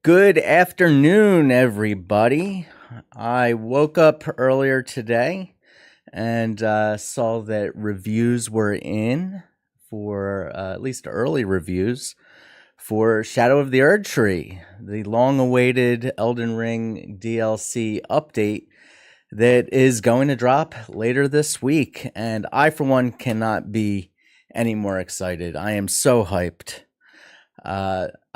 Good afternoon, everybody. I woke up earlier today and saw that reviews were in for at least early reviews for Shadow of the Erdtree, the long awaited Elden Ring DLC update that is going to drop later this week. And I, for one, cannot be any more excited. I am so hyped.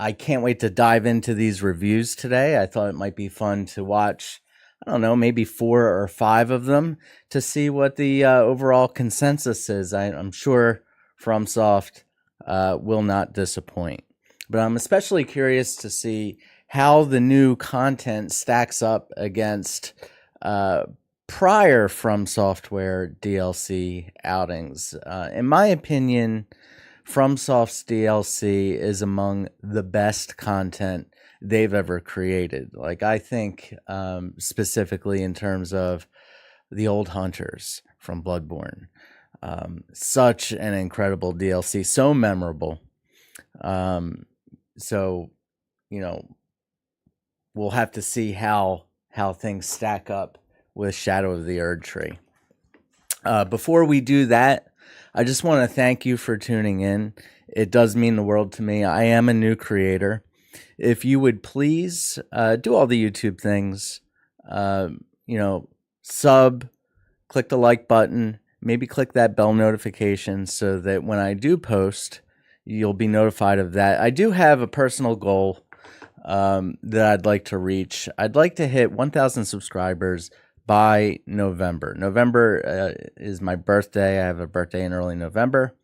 I can't wait to dive into these reviews today. I thought it might be fun to watch, I don't know, maybe 4 or 5 of them to see what the overall consensus is. I'm sure FromSoft will not disappoint. But I'm especially curious to see how the new content stacks up against prior From Software DLC outings. In my opinion, FromSoft's DLC is among the best content they've ever created. Like, I think specifically in terms of the Old Hunters from Bloodborne. Such an incredible DLC, so memorable. So, you know, we'll have to see how things stack up with Shadow of the Erdtree. Before we do that, I just want to thank you for tuning in. It does mean the world to me. I am a new creator. If you would please do all the YouTube things, sub, click the like button, maybe click that bell notification so that when I do post, you'll be notified of that. I do have a personal goal that I'd like to reach. I'd like to hit 1,000 subscribers by November. November is my birthday. I have a birthday in early November.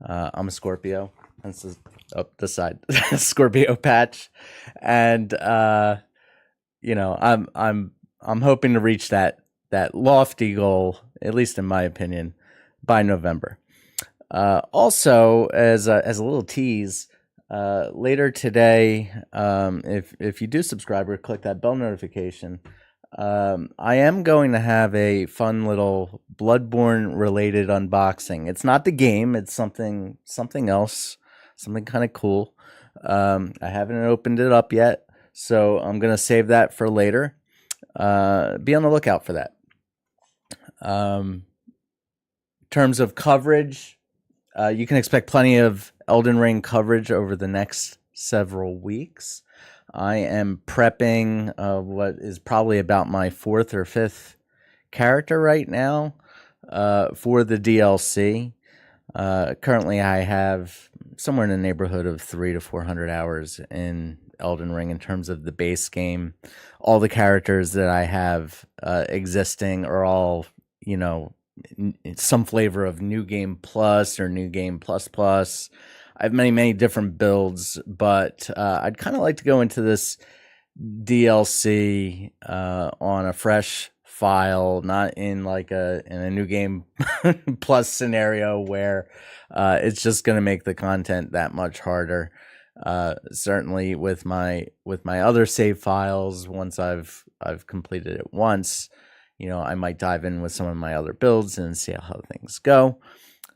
I'm a Scorpio. This is up the side, Scorpio patch, and I'm hoping to reach that lofty goal, at least in my opinion, by November. Also, as a little tease, later today, if you do subscribe or click that bell notification, I am going to have a fun little Bloodborne related unboxing. It's not the game, it's something else, something kind of cool. I haven't opened it up yet, so I'm going to save that for later. Be on the lookout for that. In terms of coverage, you can expect plenty of Elden Ring coverage over the next several weeks. I am prepping what is probably about my 4th or 5th character right now for the DLC. Currently, I have somewhere in the neighborhood of 300 to 400 hours in Elden Ring in terms of the base game. All the characters that I have existing are all, some flavor of New Game Plus or New Game Plus Plus. I have many different builds, but I'd kind of like to go into this DLC on a fresh file, not in like in a New Game Plus scenario where it's just going to make the content that much harder. Certainly with my other save files, once I've completed it once, I might dive in with some of my other builds and see how things go.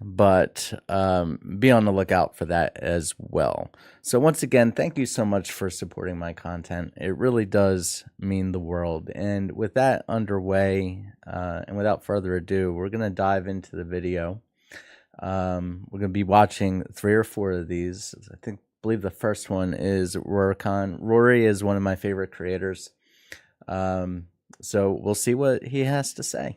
But be on the lookout for that as well. So once again, thank you so much for supporting my content. It really does mean the world. And with that underway, and without further ado, we're going to dive into the video. We're going to be watching 3 or 4 of these. I believe the first one is Rurikon. Rory is one of my favorite creators. So we'll see what he has to say.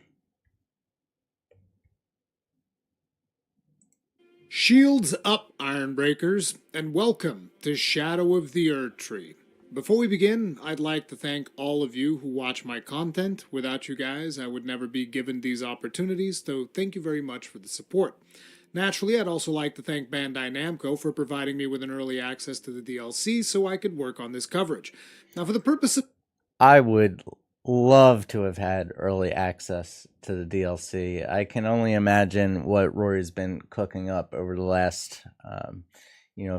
Shields up, Ironbreakers, and welcome to Shadow of the Erdtree. Before we begin, I'd like to thank all of you who watch my content. Without you guys, I would never be given these opportunities, so thank you very much for the support. Naturally, I'd also like to thank Bandai Namco for providing me with an early access to the DLC so I could work on this coverage. Now, for the purpose of... I would love to have had early access to the DLC. I can only imagine what Rory's been cooking up over the last,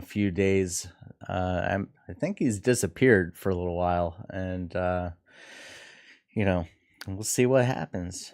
few days. I think he's disappeared for a little while, and we'll see what happens.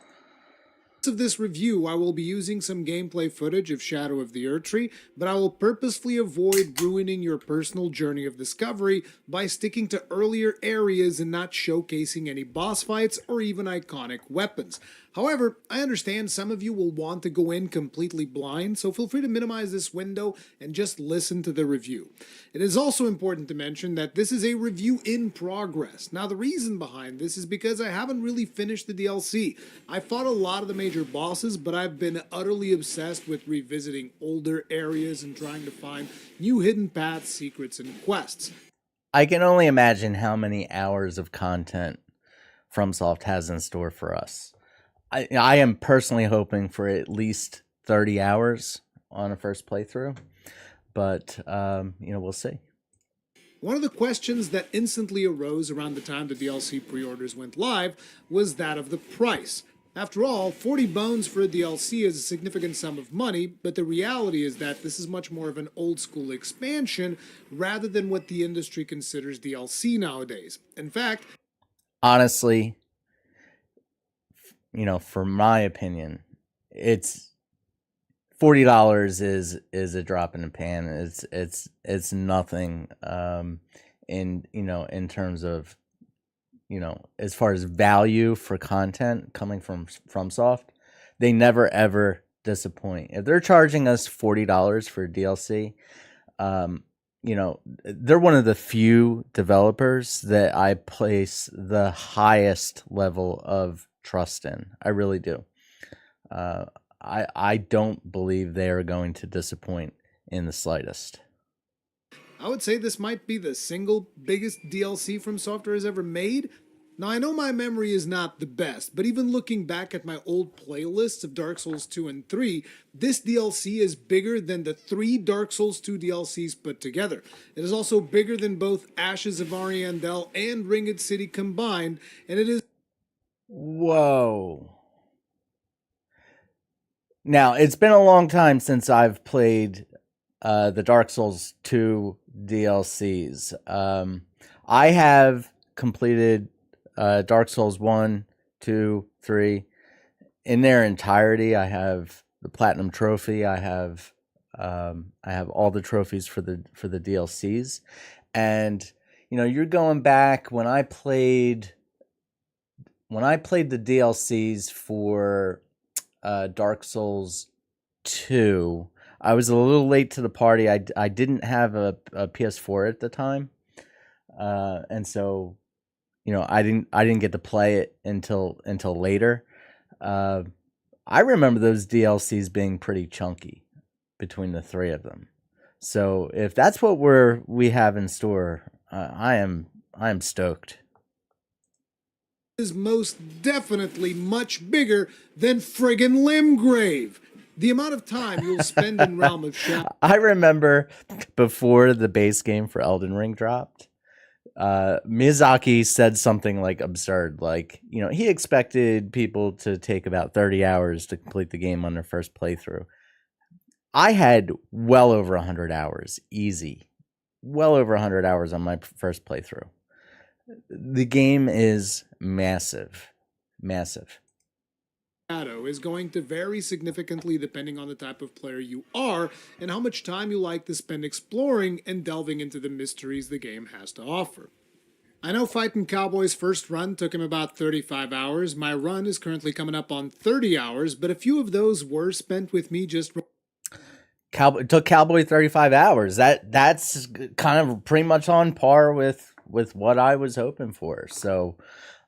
Of this review, I will be using some gameplay footage of Shadow of the Erdtree, but I will purposefully avoid ruining your personal journey of discovery by sticking to earlier areas and not showcasing any boss fights or even iconic weapons. However, I understand some of you will want to go in completely blind, so feel free to minimize this window and just listen to the review. It is also important to mention that this is a review in progress. Now, the reason behind this is because I haven't really finished the DLC. I fought a lot of the major bosses, but I've been utterly obsessed with revisiting older areas and trying to find new hidden paths, secrets, and quests. I can only imagine how many hours of content FromSoft has in store for us. I am personally hoping for at least 30 hours on a first playthrough, but we'll see. One of the questions that instantly arose around the time the DLC pre-orders went live was that of the price. After all, 40 bones for a DLC is a significant sum of money, but the reality is that this is much more of an old school expansion rather than what the industry considers DLC nowadays. In fact, honestly, for my opinion, it's $40 is a drop in the pan. It's nothing in terms of as far as value for content coming from FromSoft. They never ever disappoint. If they're charging us $40 for DLC, they're one of the few developers that I place the highest level of trust in. I really do. I don't believe they are going to disappoint in the slightest. I would say this might be the single biggest DLC From Software has ever made. Now, I know my memory is not the best, but even looking back at my old playlists of Dark Souls 2 and 3, this DLC is bigger than the 3 Dark Souls 2 DLCs put together. It is also bigger than both Ashes of Ariandel and Ringed City combined, and it is... Whoa. Now, it's been a long time since I've played the Dark Souls 2 DLCs. I have completed Dark Souls 1, 2, 3 in their entirety. I have the Platinum Trophy. I have all the trophies for the DLCs. And you're going back when I played the DLCs for Dark Souls 2. I was a little late to the party. I didn't have a PS4 at the time, and so I didn't get to play it until later. I remember those DLCs being pretty chunky between the 3 of them. So if that's what we have in store, I am stoked. Is most definitely much bigger than friggin' Limgrave. The amount of time you'll spend in Realm of Shadow. I remember before the base game for Elden Ring dropped, Miyazaki said something like absurd, like, he expected people to take about 30 hours to complete the game on their first playthrough. I had well over 100 hours, easy. Well over 100 hours on my first playthrough. The game is massive. Massive. Shadow is going to vary significantly depending on the type of player you are and how much time you like to spend exploring and delving into the mysteries the game has to offer. I know Fightin' Cowboy's first run took him about 35 hours. My run is currently coming up on 30 hours, but a few of those were spent with me just... It took Cowboy 35 hours. That's kind of pretty much on par with what I was hoping for. So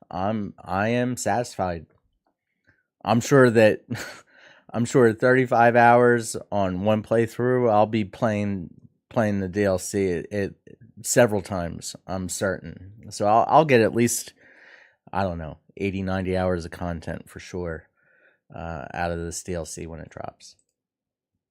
I am satisfied. I'm sure 35 hours on one playthrough, I'll be playing the DLC it several times, I'm certain. So I'll get at least, I don't know, 80, 90 hours of content for sure out of this DLC when it drops.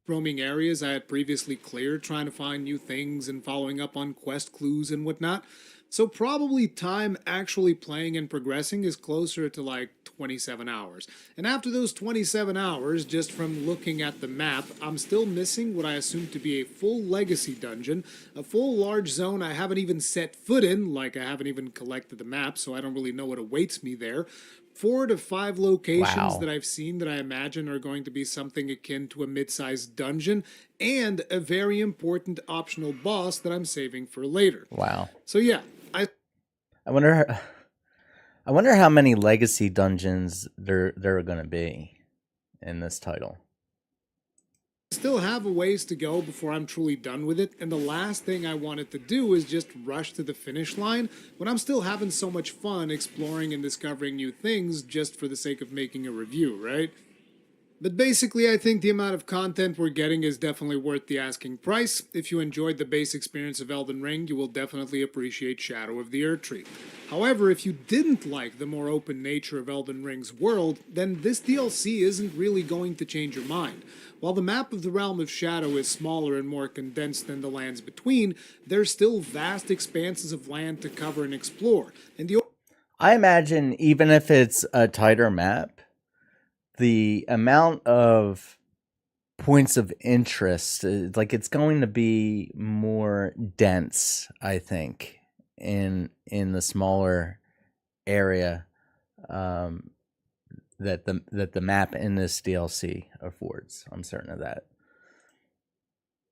Roaming areas I had previously cleared, trying to find new things and following up on quest clues and whatnot. So probably time actually playing and progressing is closer to like 27 hours. And after those 27 hours, just from looking at the map, I'm still missing what I assume to be a full legacy dungeon, a full large zone I haven't even set foot in, like I haven't even collected the map, so I don't really know what awaits me there. 4 to 5 locations that Wow. I've seen that I imagine are going to be something akin to a mid-sized dungeon, and a very important optional boss that I'm saving for later. Wow. So yeah, I I wonder I wonder how many legacy dungeons there are going to be in this title. still have a ways to go before I'm truly done with it, and the last thing I wanted to do is just rush to the finish line when I'm still having so much fun exploring and discovering new things just for the sake of making a review, right? But basically, I think the amount of content we're getting is definitely worth the asking price. If you enjoyed the base experience of Elden Ring, you will definitely appreciate Shadow of the Erdtree. However, if you didn't like the more open nature of Elden Ring's world, then this DLC isn't really going to change your mind. While the map of the Realm of Shadow is smaller and more condensed than the lands between, there's still vast expanses of land to cover and explore, and the I imagine even if it's a tighter map, the amount of points of interest, like it's going to be more dense, I think, in the smaller area um, that the map in this DLC affords. I'm certain of that.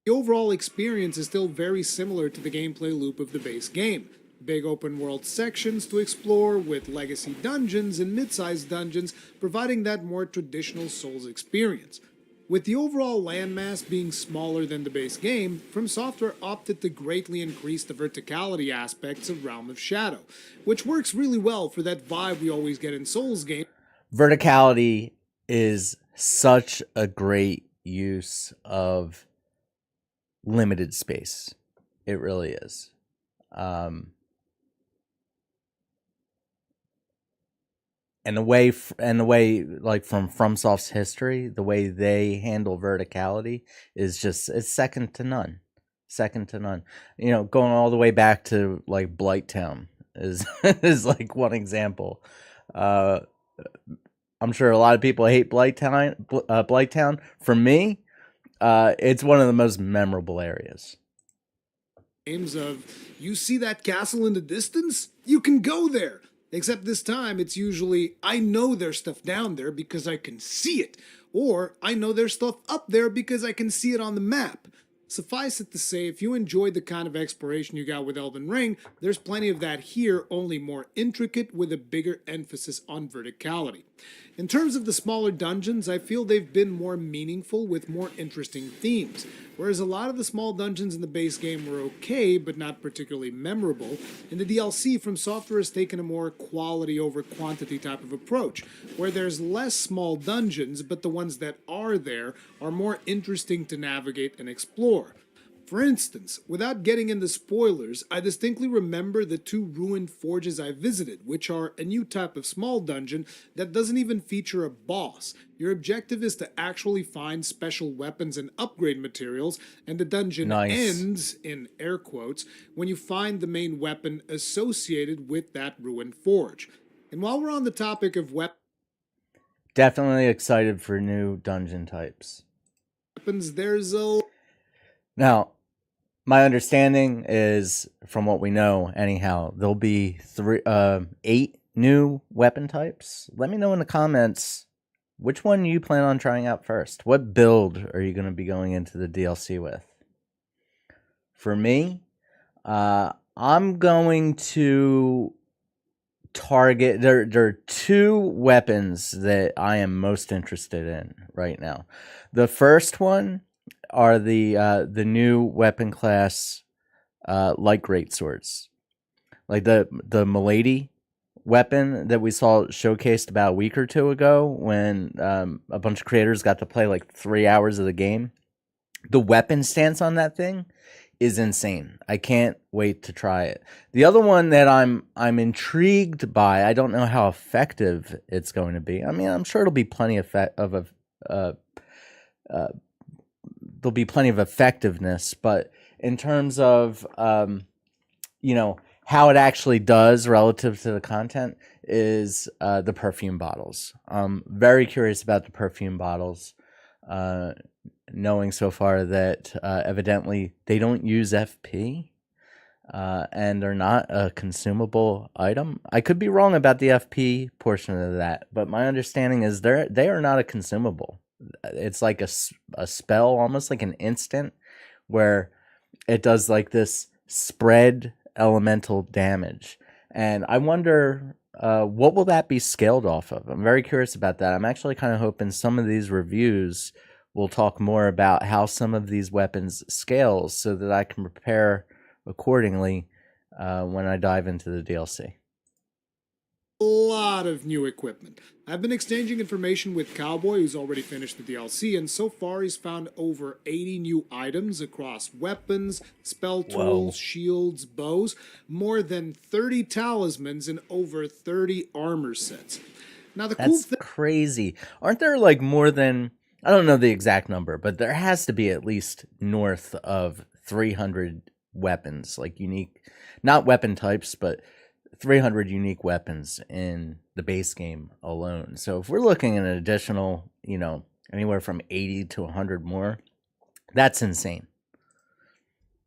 The overall experience is still very similar to the gameplay loop of the base game. Big open world sections to explore with legacy dungeons and mid-sized dungeons providing that more traditional Souls experience. With the overall landmass being smaller than the base game, From Software opted to greatly increase the verticality aspects of Realm of Shadow, which works really well for that vibe we always get in Souls games. Verticality is such a great use of limited space. It really is. Um, and the way like from FromSoft's history, the way they handle verticality is just it's second to none. Second to none. You know, going all the way back to like Blighttown is is like one example. Uh, I'm sure a lot of people hate Blighttown. For me, it's one of the most memorable areas. Games of, you see that castle in the distance? You can go there! Except this time it's usually, I know there's stuff down there because I can see it, or I know there's stuff up there because I can see it on the map. Suffice it to say, if you enjoyed the kind of exploration you got with Elden Ring, there's plenty of that here, only more intricate with a bigger emphasis on verticality. In terms of the smaller dungeons, I feel they've been more meaningful with more interesting themes. Whereas a lot of the small dungeons in the base game were okay, but not particularly memorable, in the DLC, From Software has taken a more quality over quantity type of approach, where there's less small dungeons, but the ones that are there are more interesting to navigate and explore. For instance, without getting into spoilers, I distinctly remember the 2 ruined forges I visited, which are a new type of small dungeon that doesn't even feature a boss. Your objective is to actually find special weapons and upgrade materials, and the dungeon Nice. ends, in air quotes, when you find the main weapon associated with that ruined forge. And while we're on the topic of Definitely excited for new dungeon types. weapons, there's a Now, my understanding is, from what we know, anyhow, there'll be 8 new weapon types. Let me know in the comments which one you plan on trying out first. What build are you going to be going into the DLC with? For me, I'm going to target. There are 2 weapons that I am most interested in right now. The first one are the new weapon class light great swords, like the Milady weapon that we saw showcased about a week or 2 ago when a bunch of creators got to play like 3 hours of the game. The weapon stance on that thing is insane. I can't wait to try it. The other one that I'm intrigued by, I don't know how effective it's going to be. I mean, I'm sure it'll be plenty of there'll be plenty of effectiveness, but in terms of how it actually does relative to the content is the perfume bottles. I'm very curious about the perfume bottles, knowing so far that evidently they don't use FP. and they're not a consumable item. I could be wrong about the FP portion of that, but my understanding is they are not a consumable. It's like a spell, almost like an instant, where it does like this spread elemental damage. And I wonder, what will that be scaled off of? I'm very curious about that. I'm actually kind of hoping some of these reviews will talk more about how some of these weapons scales so that I can prepare accordingly when I dive into the DLC. A lot of new equipment. I've been exchanging information with Cowboy, who's already finished the DLC, and so far he's found over 80 new items across weapons, spell tools, shields, bows, more than 30 talismans, and over 30 armor sets. Now, the cool That's thing. crazy. Aren't there like more than, I don't know the exact number, but there has to be at least north of 300 weapons, like unique, not weapon types, but 300 unique weapons in the base game alone. So if we're looking at an additional, anywhere from 80 to 100 more, that's insane.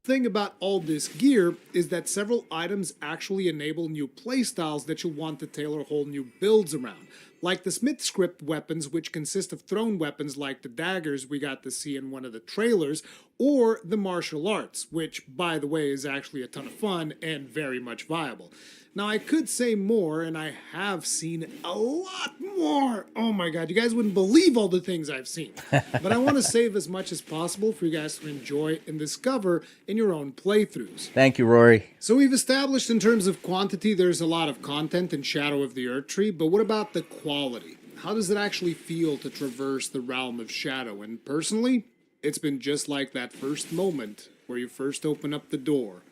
Thing about all this gear is that several items actually enable new playstyles that you'll want to tailor whole new builds around, like the Smith script weapons, which consist of thrown weapons like the daggers we got to see in one of the trailers, or the martial arts, which, by the way, is actually a ton of fun and very much viable. Now, I could say more, and I have seen a lot more. Oh my god, you guys wouldn't believe all the things I've seen. But I want to save as much as possible for you guys to enjoy and discover in your own playthroughs. Thank you, Rory. So we've established in terms of quantity, there's a lot of content in Shadow of the Erdtree, but what about the quality? How does it actually feel to traverse the realm of Shadow? And personally, it's been just like that first moment where you first open up the door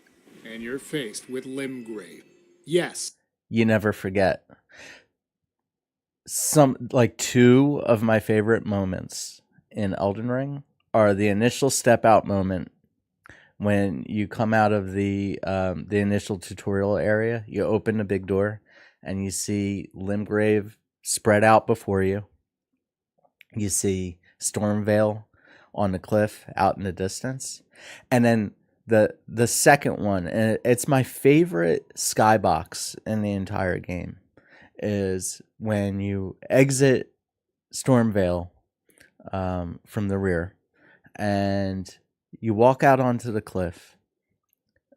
and you're faced with Limgrave. Yes. You never forget. Two of my favorite moments in Elden Ring are the initial step out moment when you come out of the initial tutorial area. You open a big door and you see Limgrave spread out before you. You see Stormvale on the cliff out in the distance, and then the second one, and it's my favorite skybox in the entire game, is when you exit Stormvale from the rear, and you walk out onto the cliff,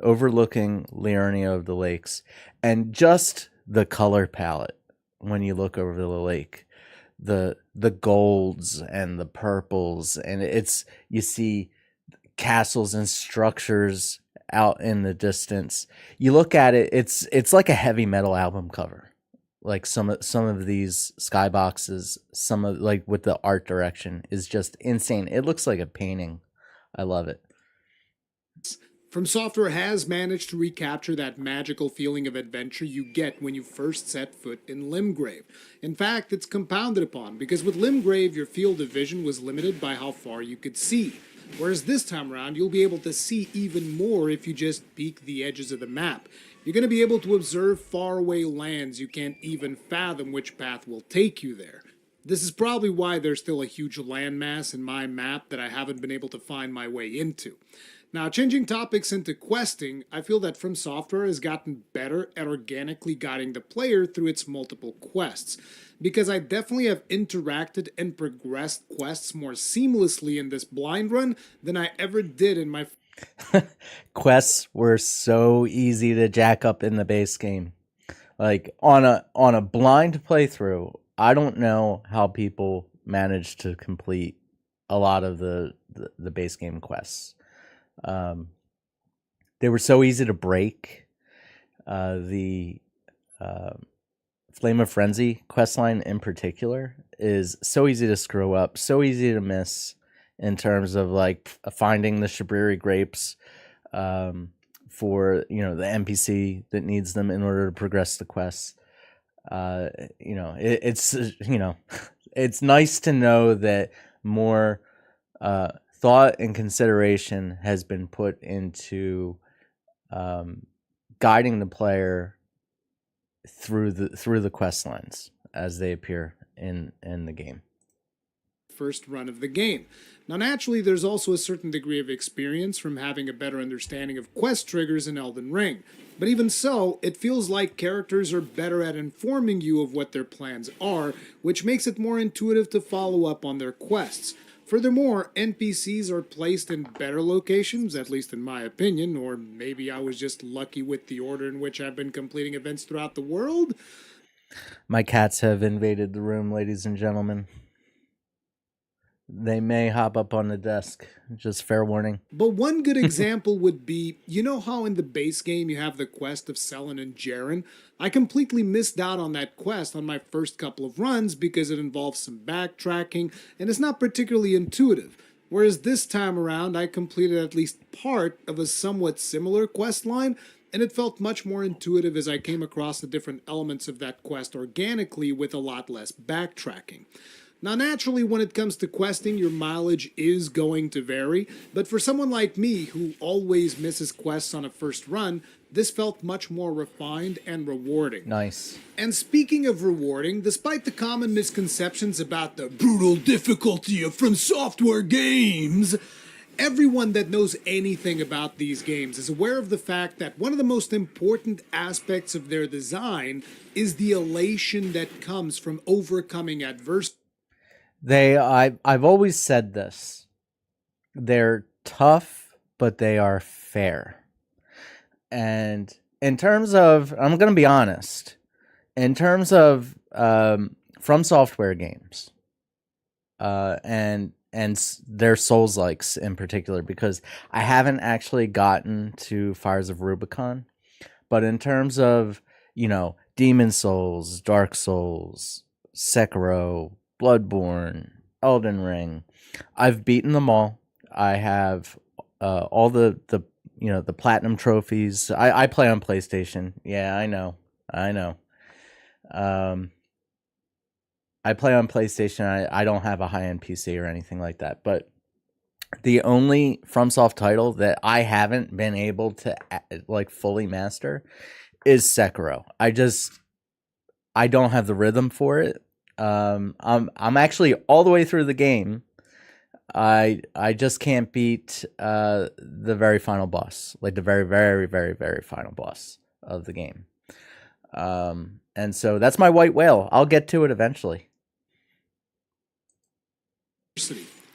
overlooking Liurnia of the Lakes, and just the color palette when you look over the lake, the golds and the purples, and you see castles and structures out in the distance. You look at it, it's like a heavy metal album cover. Like some of these skyboxes, some of like with the art direction is just insane. It looks like a painting. I love it. From Software has managed to recapture that magical feeling of adventure you get when you first set foot in Limgrave. In fact, it's compounded upon, because with Limgrave your field of vision was limited by how far you could see. Whereas this time around, you'll be able to see even more if you just peek the edges of the map. You're going to be able to observe faraway lands you can't even fathom which path will take you there. This is probably why there's still a huge landmass in my map that I haven't been able to find my way into. Now, changing topics into questing, I feel that From Software has gotten better at organically guiding the player through its multiple quests, because I definitely have interacted and progressed quests more seamlessly in this blind run than I ever did in my Quests were so easy to jack up in the base game. Like on a blind playthrough, I don't know how people managed to complete a lot of the base game quests. They were so easy to break. The Flame of Frenzy questline in particular is so easy to screw up, so easy to miss in terms of like finding the Shabriri grapes for the NPC that needs them in order to progress the quests. It's it's nice to know that more thought and consideration has been put into guiding the player through the quest lines as they appear in the game. first run of the game. Now, naturally, there's also a certain degree of experience from having a better understanding of quest triggers in Elden Ring. But even so, it feels like characters are better at informing you of what their plans are, which makes it more intuitive to follow up on their quests. Furthermore, NPCs are placed in better locations, at least in my opinion, or maybe I was just lucky with the order in which I've been completing events throughout the world. My cats have invaded the room, ladies and gentlemen. They may hop up on the desk. Just fair warning. But one good example would be, you know how in the base game you have the quest of Selen and Jaren? I completely missed out on that quest on my first couple of runs because it involves some backtracking and it's not particularly intuitive. Whereas this time around I completed at least part of a somewhat similar quest line, and it felt much more intuitive as I came across the different elements of that quest organically with a lot less backtracking. Now, naturally, when it comes to questing, your mileage is going to vary, but for someone like me who always misses quests on a first run, this felt much more refined and rewarding. Nice. And speaking of rewarding, despite the common misconceptions about the brutal difficulty of From Software games, everyone that knows anything about these games is aware of the fact that one of the most important aspects of their design is the elation that comes from overcoming adversity. I've always said this. They're tough, but they are fair. And in terms of, I'm going to be honest, in terms of From Software games, and their Souls-likes in particular, because I haven't actually gotten to Fires of Rubicon, but in terms of, Demon Souls, Dark Souls, Sekiro, Bloodborne, Elden Ring, I've beaten them all. I have all the platinum trophies. I play on PlayStation. Yeah, I know. I play on PlayStation. I don't have a high-end PC or anything like that. But the only FromSoft title that I haven't been able to fully master is Sekiro. I don't have the rhythm for it. I'm actually all the way through the game. I just can't beat the very final boss, like the very, very, very, very final boss of the game. And so that's my white whale. I'll get to it eventually.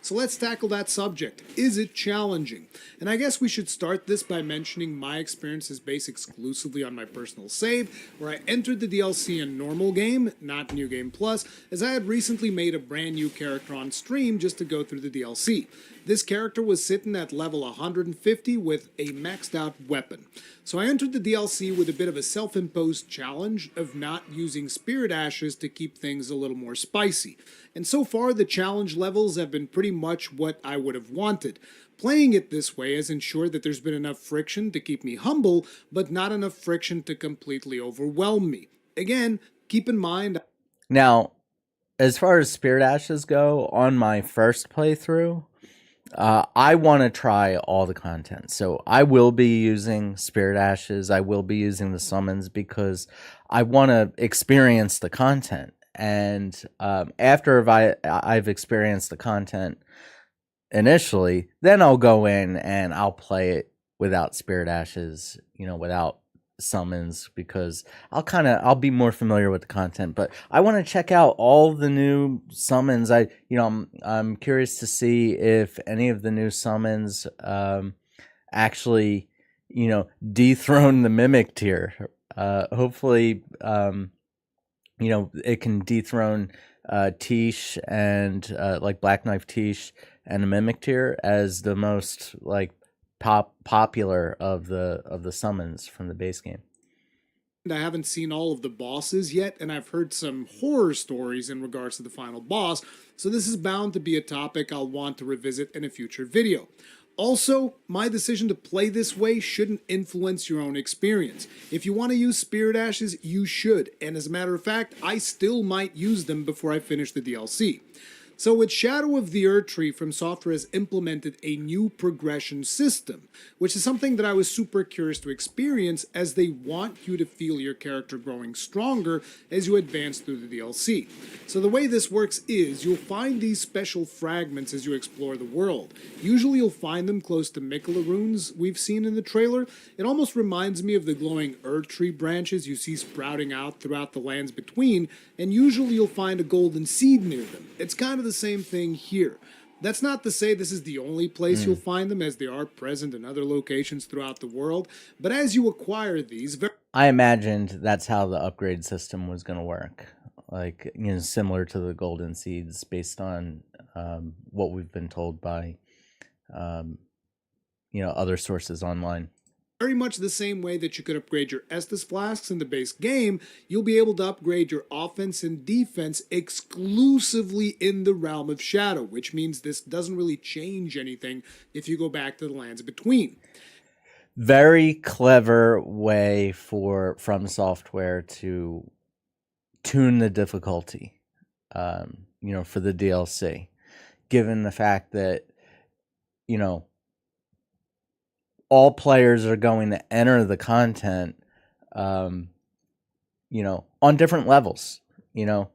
So let's tackle that subject. Is it challenging? And I guess we should start this by mentioning my experiences based exclusively on my personal save, where I entered the DLC in normal game, not New Game Plus, as I had recently made a brand new character on stream just to go through the DLC. This character was sitting at level 150 with a maxed out weapon. So I entered the DLC with a bit of a self-imposed challenge of not using spirit ashes to keep things a little more spicy. And so far the challenge levels have been pretty much what I would have wanted. Playing it this way has ensured that there's been enough friction to keep me humble, but not enough friction to completely overwhelm me. Again, keep in mind... Now, as far as spirit ashes go, on my first playthrough, I want to try all the content. So I will be using spirit ashes. I will be using the summons because I want to experience the content. And after I've experienced the content initially, then I'll go in and I'll play it without spirit ashes, without summons, because I'll be more familiar with the content. But I want to check out all the new summons. I'm curious to see if any of the new summons actually dethrone the mimic tier. Hopefully it can dethrone Tish and Black Knife Tish and the mimic tier as the most popular of the summons from the base game. I haven't seen all of the bosses yet, and I've heard some horror stories in regards to the final boss, so this is bound to be a topic I'll want to revisit in a future video. Also, my decision to play this way shouldn't influence your own experience. If you want to use spirit ashes, you should, and as a matter of fact, I still might use them before I finish the DLC. So, with Shadow of the Erdtree, From Software has implemented a new progression system, which is something that I was super curious to experience, as they want you to feel your character growing stronger as you advance through the DLC. So, the way this works is you'll find these special fragments as you explore the world. Usually, you'll find them close to Mikola runes we've seen in the trailer. It almost reminds me of the glowing Erdtree branches you see sprouting out throughout the lands between, and usually you'll find a golden seed near them. It's kind of the same thing here. That's not to say this is the only place you'll find them, as they are present in other locations throughout the world, but as you acquire these... I imagined that's how the upgrade system was going to work. Like, similar to the golden seeds, based on what we've been told by, other sources online. Very much the same way that you could upgrade your Estus flasks in the base game, you'll be able to upgrade your offense and defense exclusively in the Realm of Shadow, which means this doesn't really change anything if you go back to the lands between. Very clever way From Software to tune the difficulty, for the DLC, given the fact that, all players are going to enter the content, on different levels,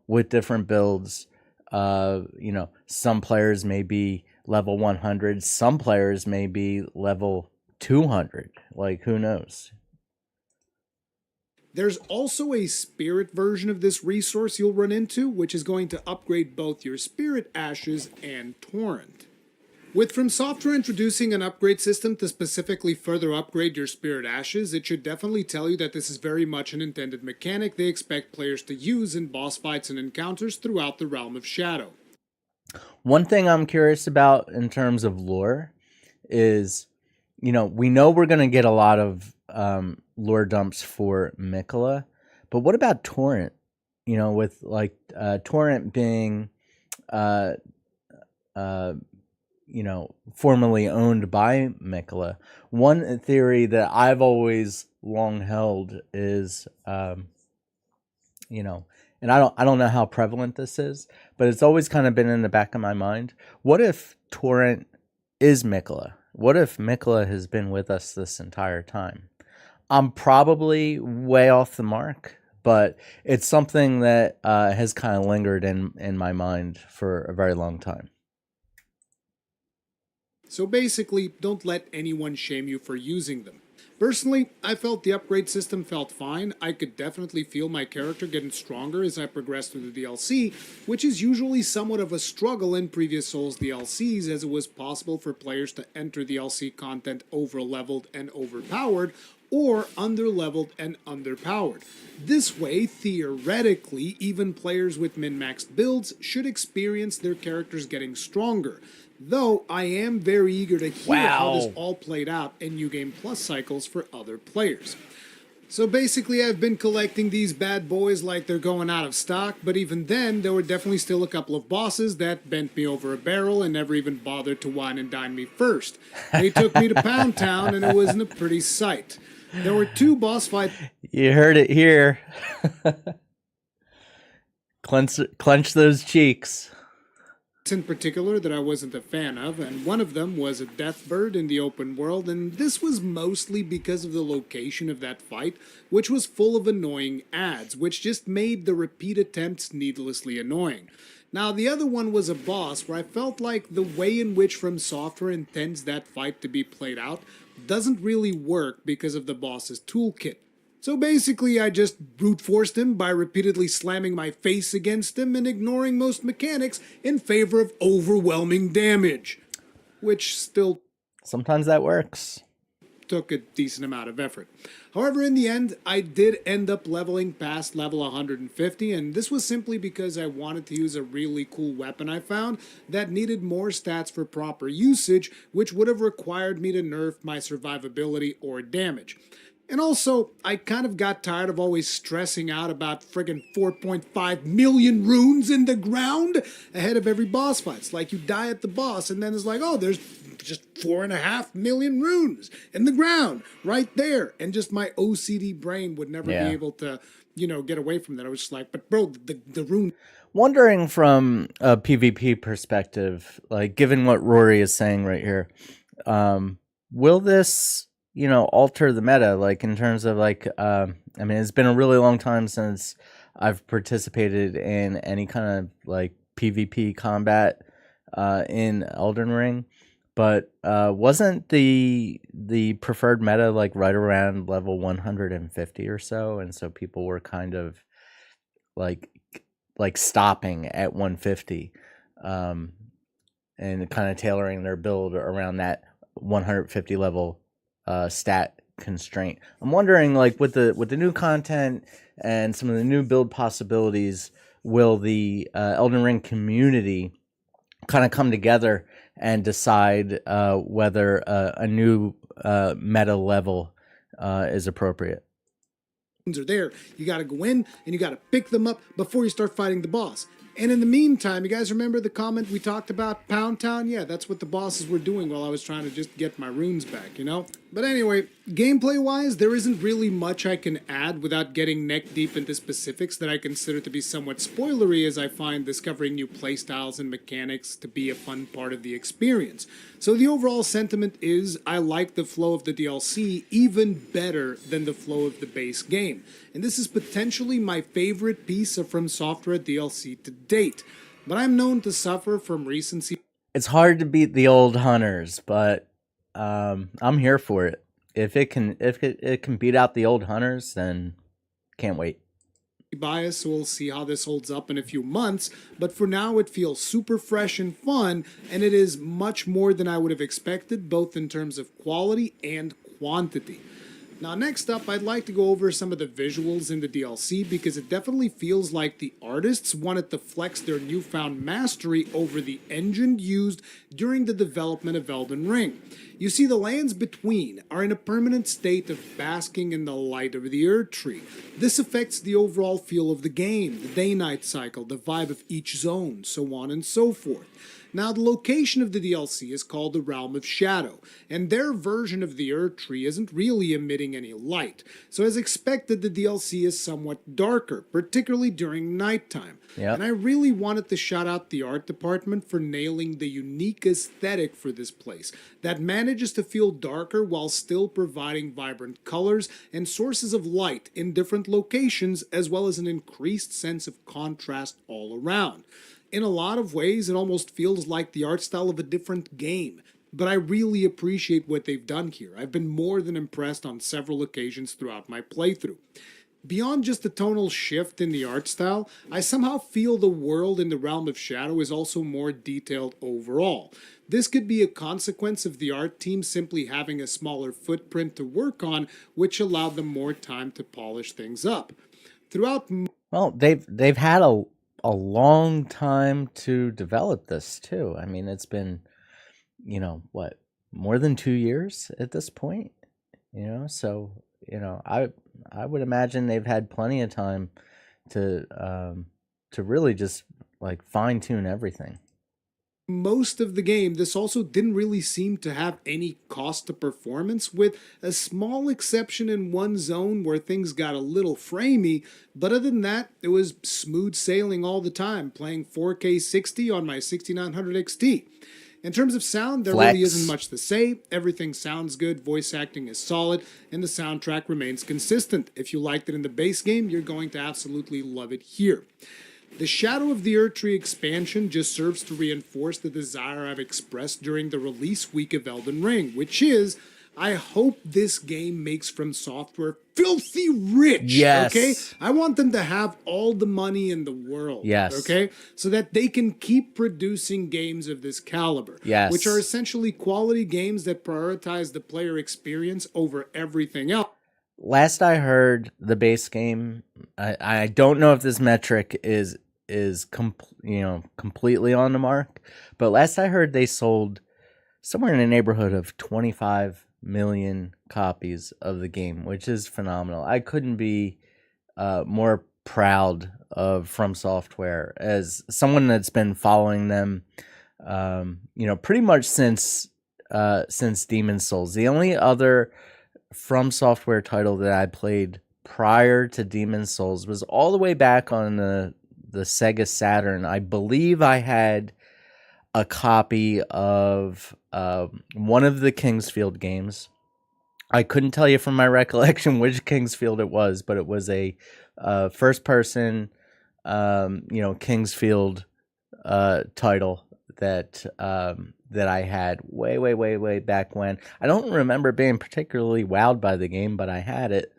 with different builds. Some players may be level 100, some players may be level 200. Like, who knows? There's also a spirit version of this resource you'll run into, which is going to upgrade both your spirit ashes and torrent. With From Software introducing an upgrade system to specifically further upgrade your spirit ashes, it should definitely tell you that this is very much an intended mechanic they expect players to use in boss fights and encounters throughout the Realm of Shadow. One thing I'm curious about in terms of lore is, we know we're going to get a lot of lore dumps for Mikola, but what about Torrent? With Torrent being formerly owned by Mikola. One theory that I've always long held is, and I don't know how prevalent this is, but it's always kind of been in the back of my mind. What if Torrent is Mikola? What if Mikola has been with us this entire time? I'm probably way off the mark, but it's something that has kind of lingered in my mind for a very long time. So basically, don't let anyone shame you for using them. Personally, I felt the upgrade system felt fine. I could definitely feel my character getting stronger as I progressed through the DLC, which is usually somewhat of a struggle in previous Souls DLCs, as it was possible for players to enter DLC content over-leveled and overpowered, or under-leveled and underpowered. This way, theoretically, even players with min-maxed builds should experience their characters getting stronger. Though I am very eager to hear how this all played out in New Game Plus cycles for other players. So basically, I've been collecting these bad boys like they're going out of stock, but even then, there were definitely still a couple of bosses that bent me over a barrel and never even bothered to wine and dine me first. They took me to Pound Town, and it wasn't a pretty sight. There were 2 boss fights. You heard it here. Clench those cheeks. In particular that I wasn't a fan of, and one of them was a death bird in the open world, and this was mostly because of the location of that fight, which was full of annoying ads, which just made the repeat attempts needlessly annoying. Now, the other one was a boss where I felt like the way in which From Software intends that fight to be played out doesn't really work because of the boss's toolkit. So basically, I just brute forced him by repeatedly slamming my face against him and ignoring most mechanics in favor of overwhelming damage. Which still... sometimes that works. Took a decent amount of effort. However, in the end, I did end up leveling past level 150, and this was simply because I wanted to use a really cool weapon I found that needed more stats for proper usage, which would have required me to nerf my survivability or damage. And also, I kind of got tired of always stressing out about friggin' 4.5 million runes in the ground ahead of every boss fight. It's like you die at the boss, and then it's like, oh, there's just 4.5 million runes in the ground right there. And just my OCD brain would never be able to, get away from that. I was just like, but bro, the rune. Wondering from a PvP perspective, like given what Rory is saying right here, will this, alter the meta? Like in terms of like, I mean, it's been a really long time since I've participated in any kind of like PvP combat in Elden Ring, but wasn't the preferred meta like right around level 150 or so, and so people were kind of like stopping at 150, and kind of tailoring their build around that 150 level stat constraint. I'm wondering, like with the new content and some of the new build possibilities, will the Elden Ring community kind of come together and decide whether a new meta level is appropriate? Are there. You got to go in and you got to pick them up before you start fighting the boss. And in the meantime, you guys remember the comment we talked about, Pound Town? Yeah, that's what the bosses were doing while I was trying to just get my runes back, But anyway, gameplay-wise, there isn't really much I can add without getting neck-deep into specifics that I consider to be somewhat spoilery, as I find discovering new playstyles and mechanics to be a fun part of the experience. So the overall sentiment is, I like the flow of the DLC even better than the flow of the base game. And this is potentially my favorite piece of From Software DLC to date. But I'm known to suffer from recency. It's hard to beat the old hunters, but I'm here for it. If it can beat out the old hunters, then can't wait. Bias, so we'll see how this holds up in a few months, but for now it feels super fresh and fun, and it is much more than I would have expected, both in terms of quality and quantity. Now next up, I'd like to go over some of the visuals in the DLC, because it definitely feels like the artists wanted to flex their newfound mastery over the engine used during the development of Elden Ring. You see, the lands between are in a permanent state of basking in the light of the Erdtree. This affects the overall feel of the game, the day-night cycle, the vibe of each zone, so on and so forth. Now, the location of the DLC is called the Realm of Shadow, and their version of the Erdtree isn't really emitting any light. So as expected, the DLC is somewhat darker, particularly during nighttime. Yep. And I really wanted to shout out the art department for nailing the unique aesthetic for this place that manages to feel darker while still providing vibrant colors and sources of light in different locations, as well as an increased sense of contrast all around. In a lot of ways, it almost feels like the art style of a different game, but I really appreciate what they've done here. I've been more than impressed on several occasions throughout my playthrough. Beyond just the tonal shift in the art style, I somehow feel the world in the Realm of Shadow is also more detailed overall. This could be a consequence of the art team simply having a smaller footprint to work on, which allowed them more time to polish things up. Well, they've had a long time to develop this too. I mean, it's been, what, more than 2 years at this point, so, I would imagine they've had plenty of time to really just like fine tune everything. Most of the game, this also didn't really seem to have any cost to performance, with a small exception in one zone where things got a little framey, but other than that, it was smooth sailing all the time, playing 4K 60 on my 6900 XT. In terms of sound, there really isn't much to say. Everything sounds good, voice acting is solid, and the soundtrack remains consistent. If you liked it in the base game, you're going to absolutely love it here. The Shadow of the Erdtree expansion just serves to reinforce the desire I've expressed during the release week of Elden Ring, which is, I hope this game makes From Software filthy rich, yes. Okay? I want them to have all the money in the world, yes. Okay? So that they can keep producing games of this caliber, yes. which are essentially quality games that prioritize the player experience over everything else. Last I heard, the base game, I don't know if this metric is completely on the mark, but last I heard they sold somewhere in the neighborhood of 25 million copies of the game, which is phenomenal. I couldn't be more proud of From Software as someone that's been following them, pretty much since since Demon's Souls. The only other From Software title that I played prior to Demon's Souls was all the way back on the Sega Saturn. I believe I had a copy of one of the Kingsfield games. I couldn't tell you from my recollection which Kingsfield it was, but it was a first person, Kingsfield title that I had way back when. I don't remember being particularly wowed by the game, but I had it.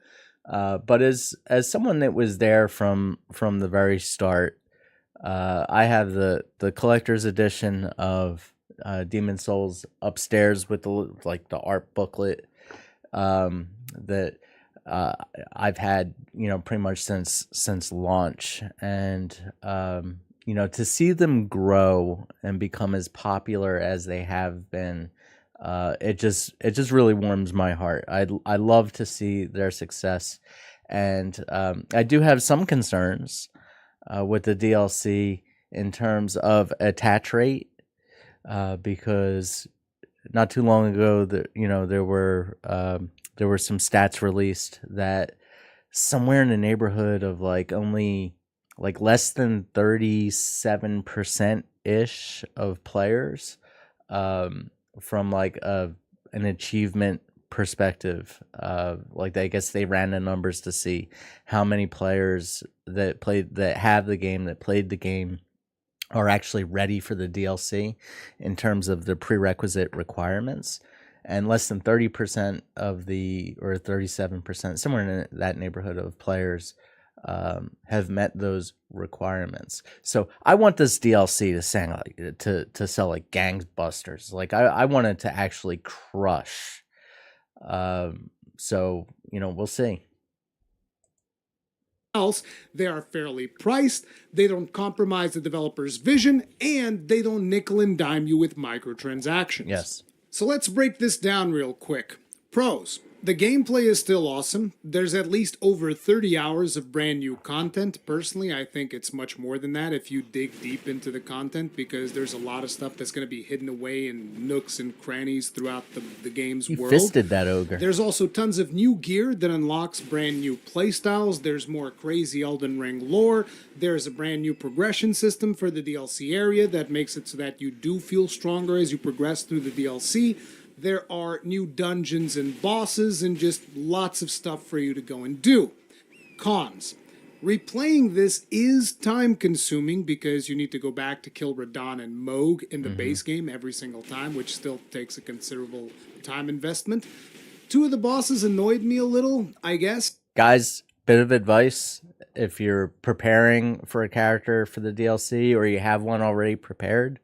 But as someone that was there from the very start, I have the collector's edition of Demon Souls upstairs with the art booklet that I've had pretty much since launch, and to see them grow and become as popular as they have been, it just really warms my heart. I love to see their success, and I do have some concerns with the DLC in terms of attach rate, because not too long ago there were some stats released that somewhere in the neighborhood of only less than 37% ish of players, from an achievement perspective, I guess they ran the numbers to see how many players that played the game are actually ready for the DLC in terms of the prerequisite requirements, and less than 30% or 37%, somewhere in that neighborhood of players have met those requirements. So I want this DLC to sell like gangbusters. I want it to actually crush. So we'll see. Else, they are fairly priced, they don't compromise the developer's vision, and they don't nickel and dime you with microtransactions. Yes. So let's break this down real quick. Pros. The gameplay is still awesome. There's at least over 30 hours of brand new content. Personally, I think it's much more than that if you dig deep into the content, because there's a lot of stuff that's going to be hidden away in nooks and crannies throughout the game's world. You fisted that ogre. There's also tons of new gear that unlocks brand new playstyles. There's more crazy Elden Ring lore. There's a brand new progression system for the DLC area that makes it so that you do feel stronger as you progress through the DLC. There are new dungeons and bosses and just lots of stuff for you to go and do. Cons. Replaying this is time consuming because you need to go back to kill Radahn and Moog in the base game every single time, which still takes a considerable time investment. Two of the bosses annoyed me a little, I guess. Guys, bit of advice: if you're preparing for a character for the DLC or you have one already prepared,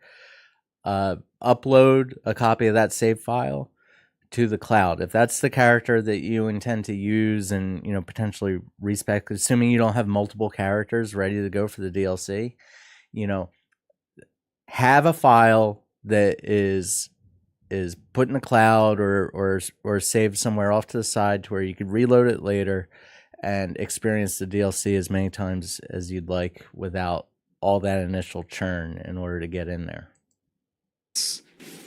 upload a copy of that save file to the cloud. If that's the character that you intend to use and potentially respec, assuming you don't have multiple characters ready to go for the DLC, have a file that is put in the cloud or saved somewhere off to the side to where you could reload it later and experience the DLC as many times as you'd like without all that initial churn in order to get in there.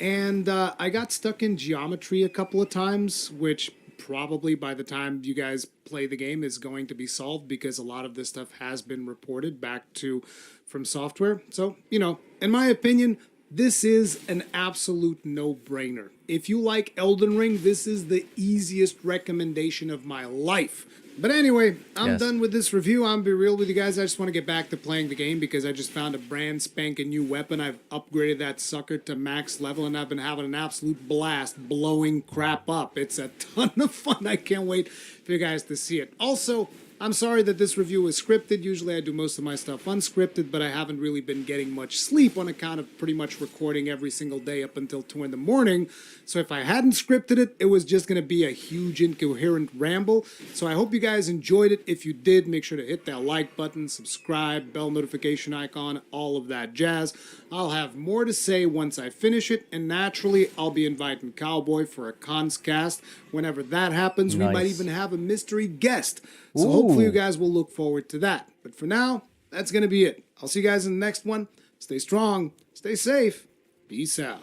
And I got stuck in geometry a couple of times, which probably by the time you guys play the game is going to be solved, because a lot of this stuff has been reported back to From Software. So, in my opinion, this is an absolute no-brainer. If you like Elden Ring, this is the easiest recommendation of my life. But anyway, I'm done with this review. I'm going to be real with you guys. I just want to get back to playing the game because I just found a brand spanking new weapon. I've upgraded that sucker to max level, and I've been having an absolute blast blowing crap up. It's a ton of fun. I can't wait for you guys to see it. Also, I'm sorry that this review is scripted. Usually I do most of my stuff unscripted, but I haven't really been getting much sleep on account of pretty much recording every single day up until 2 in the morning. So if I hadn't scripted it, it was just going to be a huge incoherent ramble. So I hope you guys enjoyed it. If you did, make sure to hit that like button, subscribe, bell notification icon, all of that jazz. I'll have more to say once I finish it, and naturally I'll be inviting Cowboy for a cons cast. Whenever that happens, Nice. we might even have a mystery guest. So hopefully you guys will look forward to that. But for now, that's going to be it. I'll see you guys in the next one. Stay strong, stay safe, peace out.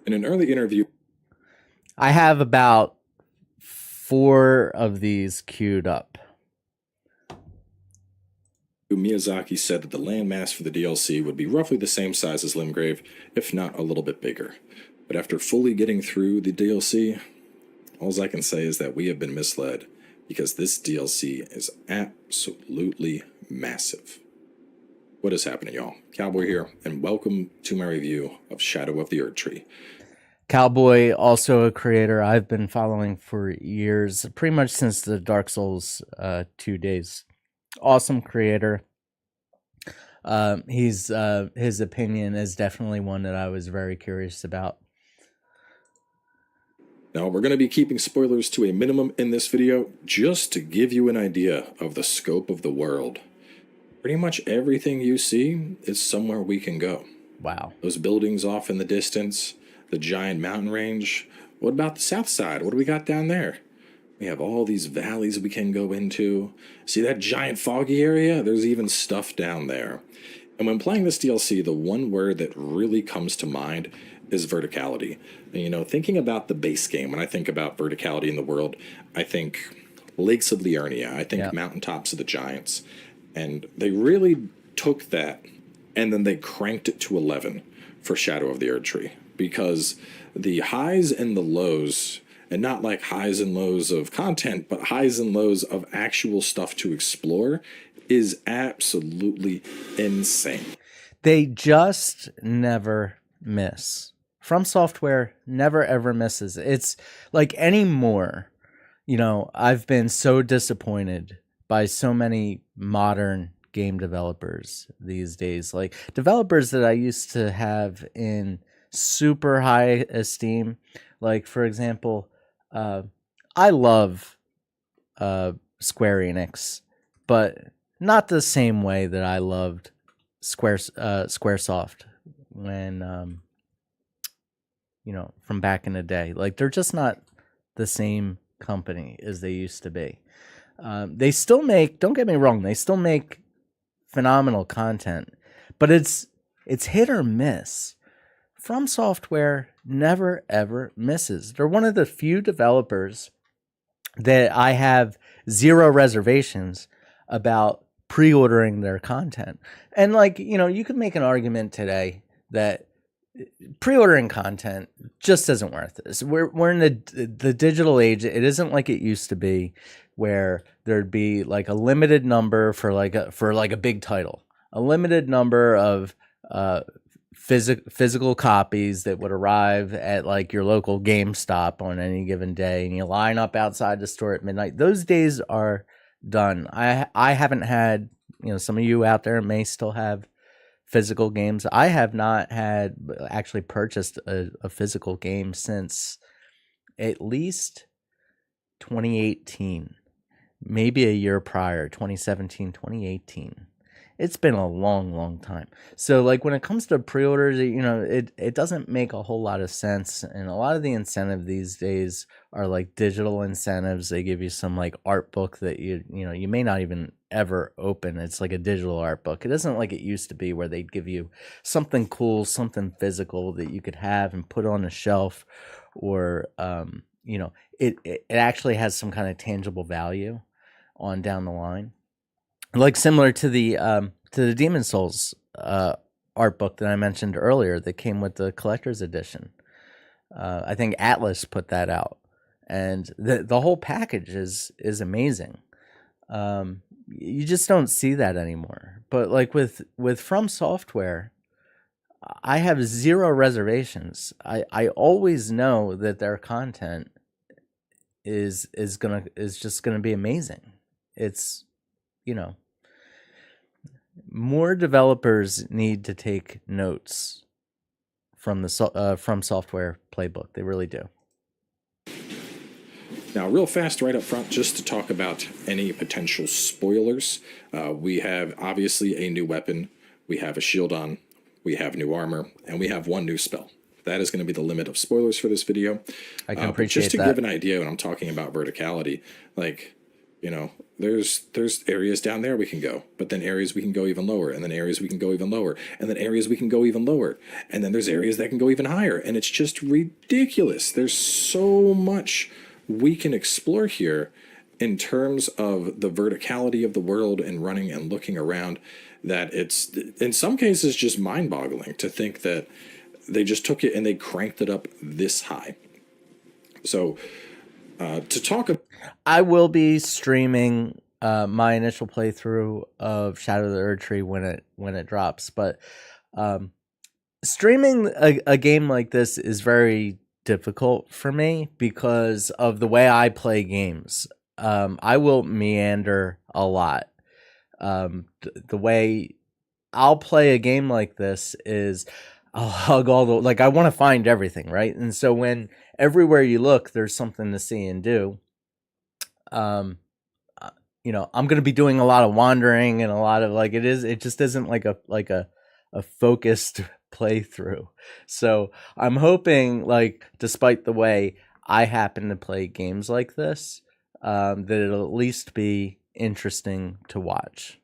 In an early interview, I have about 4 of these queued up. Miyazaki said that the landmass for the DLC would be roughly the same size as Limgrave, if not a little bit bigger. But after fully getting through the DLC, all I can say is that we have been misled, because this DLC is absolutely massive. What is happening, y'all? Cowboy here, and welcome to my review of Shadow of the Erdtree. Cowboy, also a creator I've been following for years, pretty much since the Dark Souls 2 days. Awesome creator. His opinion is definitely one that I was very curious about. Now, we're going to be keeping spoilers to a minimum in this video, just to give you an idea of the scope of the world. Pretty much everything you see is somewhere we can go. Wow. Those buildings off in the distance, the giant mountain range. What about the south side? What do we got down there? We have all these valleys we can go into. See that giant foggy area? There's even stuff down there. And when playing this DLC, the one word that really comes to mind is verticality. And, you know, thinking about the base game, when I think about verticality in the world, I think Lakes of Liurnia. I think Mountaintops of the Giants. And they really took that and then they cranked it to 11 for Shadow of the Erdtree. Because the highs and the lows, and not like highs and lows of content, but highs and lows of actual stuff to explore, is absolutely insane. They just never miss. From Software never ever misses. It's like anymore, you know, I've been so disappointed by so many modern game developers these days. Like developers that I used to have in super high esteem. Like, for example, I love Square Enix, but not the same way that I loved Squaresoft when, you know, from back in the day. Like, they're just not the same company as they used to be. They still make, don't get me wrong, they still make phenomenal content, but it's hit or miss. From Software never ever misses. They're one of the few developers that I have zero reservations about pre-ordering their content. And like, you know, you could make an argument today that pre-ordering content just isn't worth it. We're in the digital age. It isn't like it used to be, where there'd be like a limited number for like a big title, a limited number of physical copies that would arrive at like your local GameStop on any given day, and you line up outside the store at midnight. Those days are done. I haven't had, you know, some of you out there may still have physical games. I have not had actually purchased a physical game since at least 2018, maybe a year prior, 2017, 2018. It's been a long time. So like when it comes to pre-orders, you know, it doesn't make a whole lot of sense. And a lot of the incentive these days are like digital incentives. They give you some like art book that you know, you may not even ever open. It's like a digital art book. It isn't like it used to be where they'd give you something cool, something physical that you could have and put on a shelf, or you know, it actually has some kind of tangible value on down the line. Like similar to the Demon Souls art book that I mentioned earlier that came with the collector's edition. I think Atlas put that out, and the whole package is amazing. You just don't see that anymore. But like with From Software, I have zero reservations. I always know that their content is just gonna be amazing. It's, you know, more developers need to take notes from the From Software playbook. They really do. Now, real fast, right up front, just to talk about any potential spoilers. We have obviously a new weapon. We have a shield on. We have new armor, and we have one new spell. That is going to be the limit of spoilers for this video. I can appreciate just to that. give an idea when I'm talking about verticality, like You know, there's areas down there we can go, but then areas we can go even lower, and then areas we can go even lower, and then areas we can go even lower, and then there's areas that can go even higher, and it's just ridiculous. There's so much we can explore here in terms of the verticality of the world and running and looking around, that it's in some cases just mind-boggling to think that they just took it and they cranked it up this high. So to talk about I will be streaming my initial playthrough of Shadow of the Erdtree when it drops, but streaming a game like this is very difficult for me because of the way I play games. I will meander a lot. The way I'll play a game like this is I'll hug all the, like, I want to find everything, right? And so when everywhere you look, there's something to see and do. You know, I'm going to be doing a lot of wandering and a lot of it just isn't like a focused playthrough. So I'm hoping, like, despite the way I happen to play games like this, that it'll at least be interesting to watch.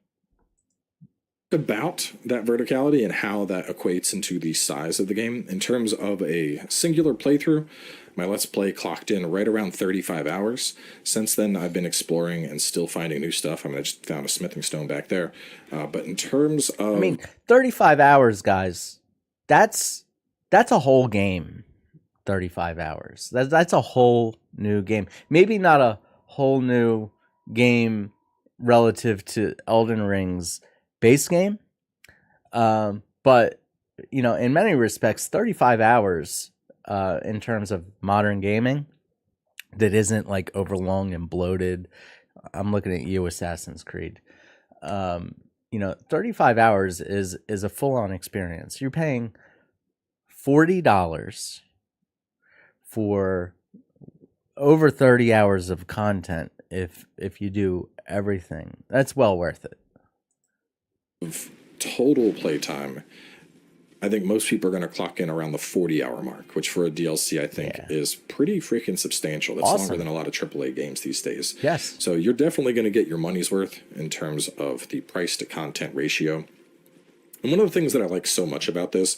About that verticality and how that equates into the size of the game. In terms of a singular playthrough, my Let's Play clocked in right around 35 hours. Since then, I've been exploring and still finding new stuff. I mean, I just found a smithing stone back there. But in terms of... I mean, 35 hours, guys, that's a whole game. 35 hours. That's a whole new game. Maybe not a whole new game relative to Elden Ring's base game, but you know, in many respects, 35 hours in terms of modern gaming that isn't like overlong and bloated. I'm looking at you, Assassin's Creed. You know, 35 hours is a full-on experience. You're paying $40 for over 30 hours of content if you do everything. That's well worth it. Of total playtime, I think most people are going to clock in around the 40-hour mark, which for a DLC I think is pretty freaking substantial. That's Awesome. longer than a lot of AAA games these days. Yes. So you're definitely going to get your money's worth in terms of the price to content ratio. And one of the things that I like so much about this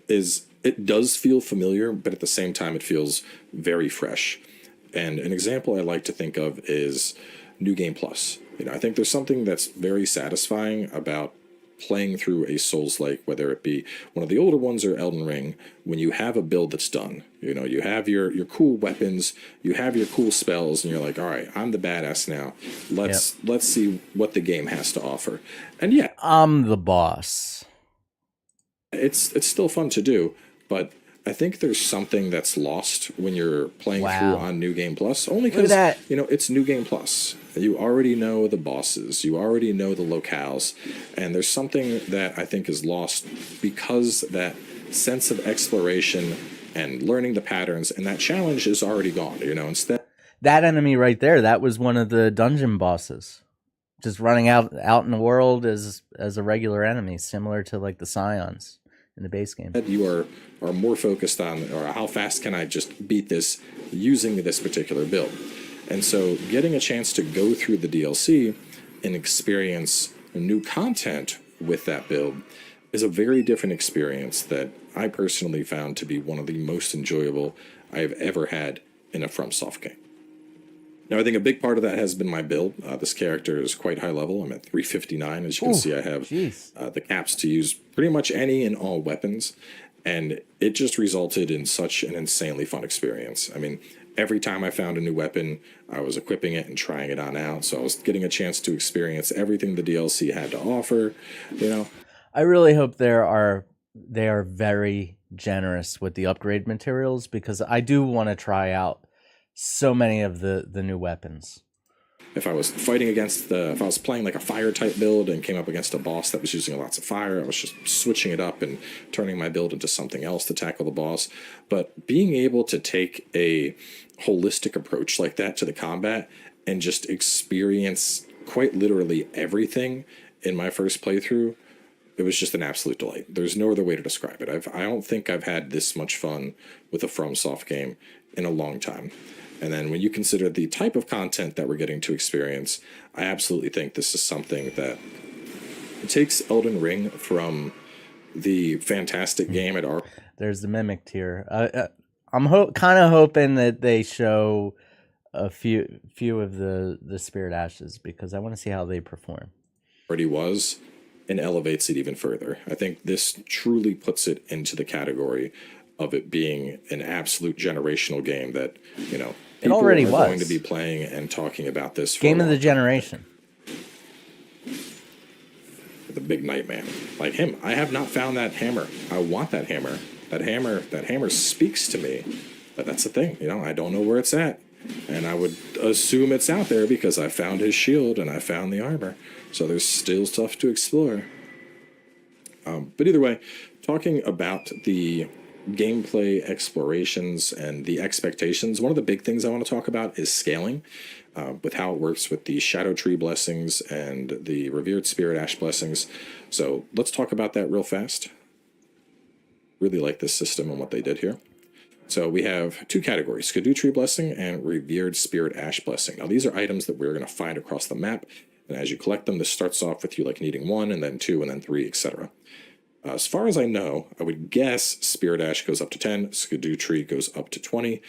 is it does feel familiar, but at the same time it feels very fresh. And an example I like to think of is New Game Plus. You know, I think there's something that's very satisfying about playing through a Souls-like, whether it be one of the older ones or Elden Ring, when you have a build that's done. You know, you have your cool weapons, you have your cool spells, and you're like, all right, I'm the badass now. Let's see what the game has to offer. And yeah, I'm the boss. it's still fun to do, but I think there's something that's lost when you're playing through on New Game Plus, only because, you know, it's New Game Plus. You already know the bosses, you already know the locales, and there's something that I think is lost because that sense of exploration and learning the patterns and that challenge is already gone, you know, instead. That enemy right there, that was one of the dungeon bosses. Just running out in the world as a regular enemy, similar to like the Scions in the base game. You are more focused on, or how fast can I just beat this using this particular build. And so getting a chance to go through the DLC and experience new content with that build is a very different experience that I personally found to be one of the most enjoyable I have ever had in a FromSoft game. Now, I think a big part of that has been my build. This character is quite high level. I'm at 359. As you can see, I have the caps to use pretty much any and all weapons. And it just resulted in such an insanely fun experience. I mean, every time I found a new weapon, I was equipping it and trying it on out. So I was getting a chance to experience everything the DLC had to offer, you know. I really hope they are very generous with the upgrade materials, because I do want to try out so many of the new weapons. If I was if I was playing like a fire type build and came up against a boss that was using lots of fire, I was just switching it up and turning my build into something else to tackle the boss. But being able to take a holistic approach like that to the combat and just experience quite literally everything in my first playthrough, it was just an absolute delight. There's no other way to describe it. I don't think I've had this much fun with a FromSoft game in a long time. And then when you consider the type of content that we're getting to experience, I absolutely think this is something that takes Elden Ring from the fantastic game at our. There's the mimic tier. I'm kind of hoping that they show a few of the spirit ashes, because I want to see how they perform. Already was, and elevates it even further. I think this truly puts it into the category of it being an absolute generational game that, people already are was going to be playing and talking about this for Game a of the long time. generation. The big nightmare. Like him, I have not found that hammer. I want that hammer. That hammer speaks to me. But that's the thing, I don't know where it's at. And I would assume it's out there because I found his shield and I found the armor. So there's still stuff to explore. But either way, talking about the gameplay explorations and the expectations, one of the big things I want to talk about is scaling, with how it works with the Shadow Tree blessings and the Revered Spirit Ash blessings. So let's talk about that real fast. Really like this system and what they did here. So we have two categories, Skidoo Tree Blessing and Revered Spirit Ash Blessing. Now these are items that we're going to find across the map, and as you collect them, this starts off with you like needing 1, and then 2, and then 3, etc. As far as I know, I would guess Spirit Ash goes up to 10, Skidoo Tree goes up to 20.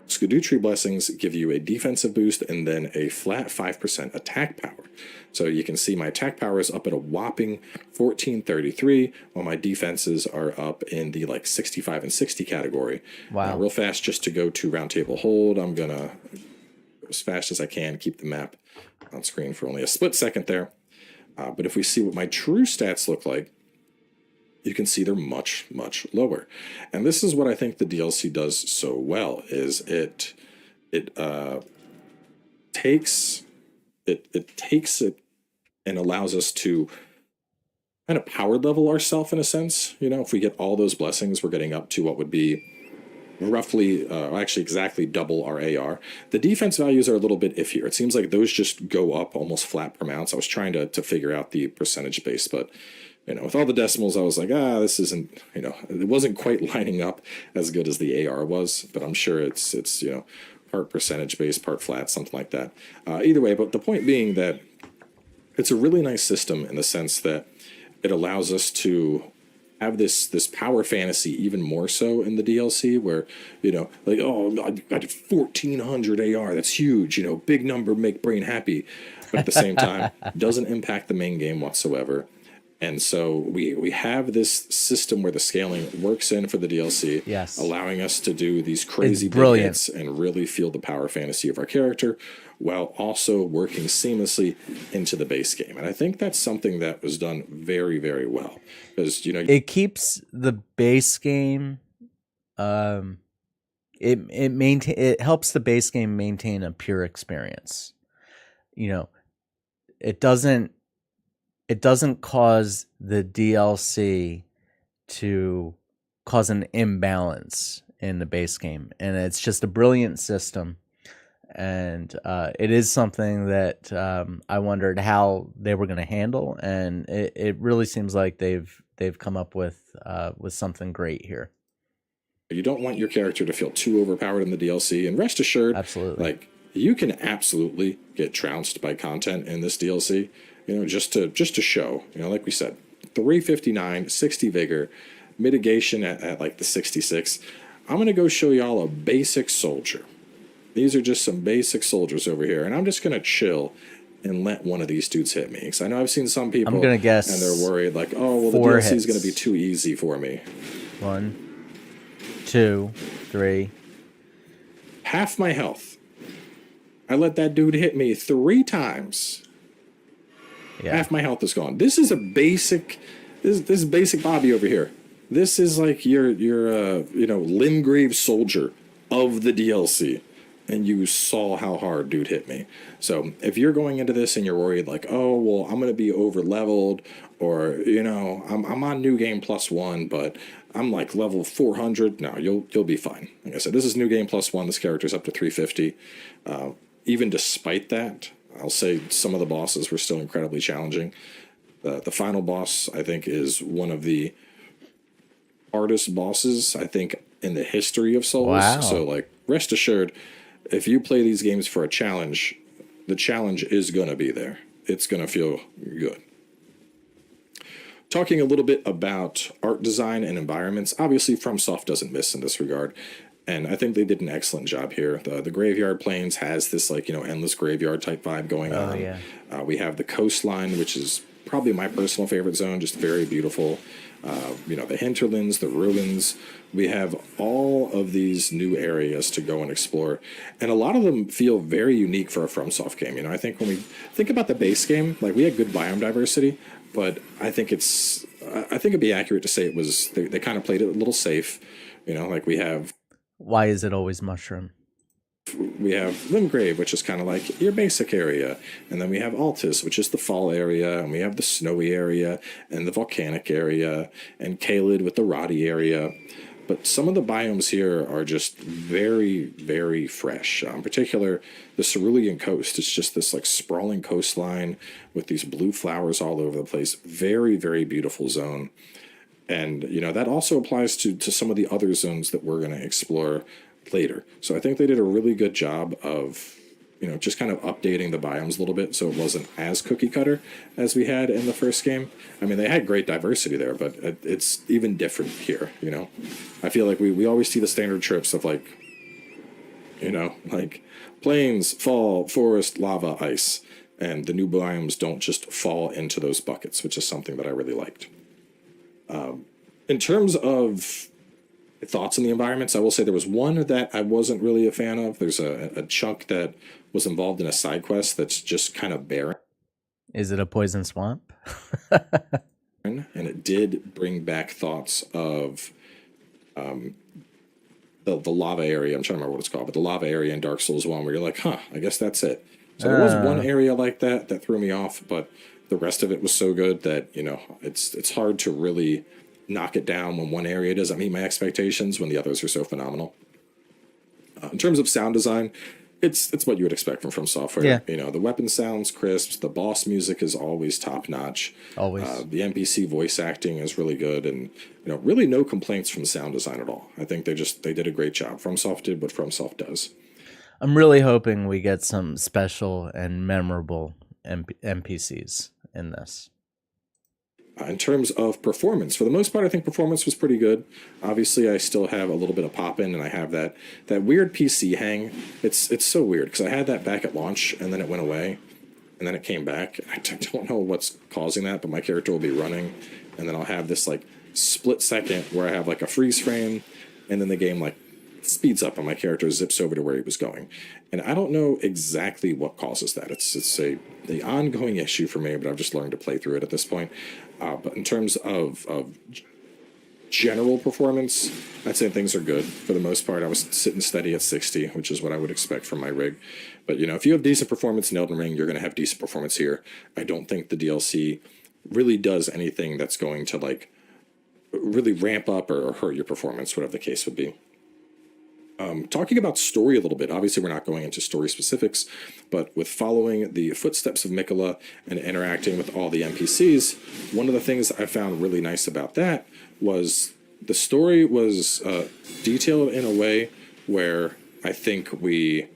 Skidoo Tree Blessings give you a defensive boost and then a flat 5% attack power. So you can see my attack power is up at a whopping 1433, while my defenses are up in the like 65 and 60 category. Wow. Real fast, just to go to round table hold, I'm going to, as fast as I can, keep the map on screen for only a split second there. But if we see what my true stats look like, you can see they're much, much lower. And this is what I think the DLC does so well, is it takes it and allows us to kind of power level ourselves in a sense. If we get all those blessings, we're getting up to what would be roughly, actually exactly double our AR. The defense values are a little bit iffier. It seems like those just go up almost flat per mounts. I was trying to figure out the percentage base, but with all the decimals, I was like, this isn't, it wasn't quite lining up as good as the AR was, but I'm sure it's part percentage base, part flat, something like that. Either way, but the point being that it's a really nice system in the sense that it allows us to have this power fantasy even more so in the DLC, where, like, I did 1400 AR, that's huge, big number, make brain happy. But at the same time, doesn't impact the main game whatsoever. And so we have this system where the scaling works in for the DLC, yes, allowing us to do these crazy big hits and really feel the power fantasy of our character, while also working seamlessly into the base game. And I think that's something that was done very, very well, because it keeps the base game. It helps the base game maintain a pure experience. It doesn't cause the DLC to cause an imbalance in the base game. And it's just a brilliant system. And it is something that I wondered how they were going to handle. And it really seems like they've come up with something great here. You don't want your character to feel too overpowered in the DLC. And rest assured, absolutely, like, you can absolutely get trounced by content in this DLC. Just to show, like we said, 359, 60 vigor, mitigation at like the 66. I'm going to go show y'all a basic soldier. These are just some basic soldiers over here, and I'm just going to chill and let one of these dudes hit me. Because I know I've seen some people, I'm gonna guess, and they're worried like, oh, well, the DLC is going to be too easy for me. 1, 2, 3. Half my health. I let that dude hit me 3 times. Yeah. Half my health is gone. This is a basic. This is basic Bobby over here. This is like your Limgrave soldier of the DLC, and you saw how hard dude hit me. So if you're going into this and you're worried like, oh well, I'm gonna be over leveled, or I'm on New Game +1, but I'm like level 400. No, you'll be fine. Like I said, this is New Game +1. This character's up to 350. Even despite that, I'll say some of the bosses were still incredibly challenging. The final boss, I think, is one of the hardest bosses, I think, in the history of Souls. Wow. So, like, rest assured, if you play these games for a challenge, the challenge is going to be there. It's going to feel good. Talking a little bit about art design and environments, obviously FromSoft doesn't miss in this regard. And I think they did an excellent job here. The Graveyard Plains has this endless graveyard type vibe going on. Yeah. We have the coastline, which is probably my personal favorite zone, just very beautiful. The hinterlands, the ruins. We have all of these new areas to go and explore. And a lot of them feel very unique for a FromSoft game. I think when we think about the base game, we had good biome diversity, but I think it'd be accurate to say they kind of played it a little safe. We have... Why is it always mushroom? We have Limgrave, which is kind of like your basic area. And then we have Altus, which is the fall area. And we have the snowy area and the volcanic area. And Caelid with the rotty area. But some of the biomes here are just very, very fresh. In particular, the Cerulean Coast. It's just this sprawling coastline with these blue flowers all over the place. Very, very beautiful zone. And, that also applies to some of the other zones that we're going to explore later. So I think they did a really good job of, just kind of updating the biomes a little bit so it wasn't as cookie cutter as we had in the first game. I mean, they had great diversity there, but it's even different here, I feel like we always see the standard trips of plains, fall, forest, lava, ice. And the new biomes don't just fall into those buckets, which is something that I really liked. In terms of thoughts on the environments, I will say there was one that I wasn't really a fan of. There's a chunk that was involved in a side quest that's just kind of barren. Is it a poison swamp? And it did bring back thoughts of the lava area. I'm trying to remember what it's called, but the lava area in Dark Souls 1 where you're like, I guess that's it. So there was one area like that threw me off, but the rest of it was so good that, it's hard to really knock it down when one area doesn't meet my expectations when the others are so phenomenal. In terms of sound design, it's what you would expect from Software. Yeah. The weapon sounds crisp. The boss music is always top notch. Always. The NPC voice acting is really good, and really no complaints from sound design at all. I think they did a great job. FromSoft did what FromSoft does. I'm really hoping we get some special and memorable NPCs in this. In terms of performance, for the most part, I think performance was pretty good. Obviously, I still have a little bit of pop-in, and I have that weird PC hang. It's so weird, because I had that back at launch, and then it went away, and then it came back. I don't know what's causing that, but my character will be running, and then I'll have this, split second where I have, a freeze frame, and then the game, speeds up, and my character zips over to where he was going. And I don't know exactly what causes that. It's the ongoing issue for me, but I've just learned to play through it at this point. But in terms of general performance, I'd say things are good. For the most part, I was sitting steady at 60, which is what I would expect from my rig. But, if you have decent performance in Elden Ring, you're going to have decent performance here. I don't think the DLC really does anything that's going to, really ramp up or hurt your performance, whatever the case would be. Talking about story a little bit, obviously we're not going into story specifics, but with following the footsteps of Miquella and interacting with all the NPCs, one of the things I found really nice about that was the story was detailed in a way where I think we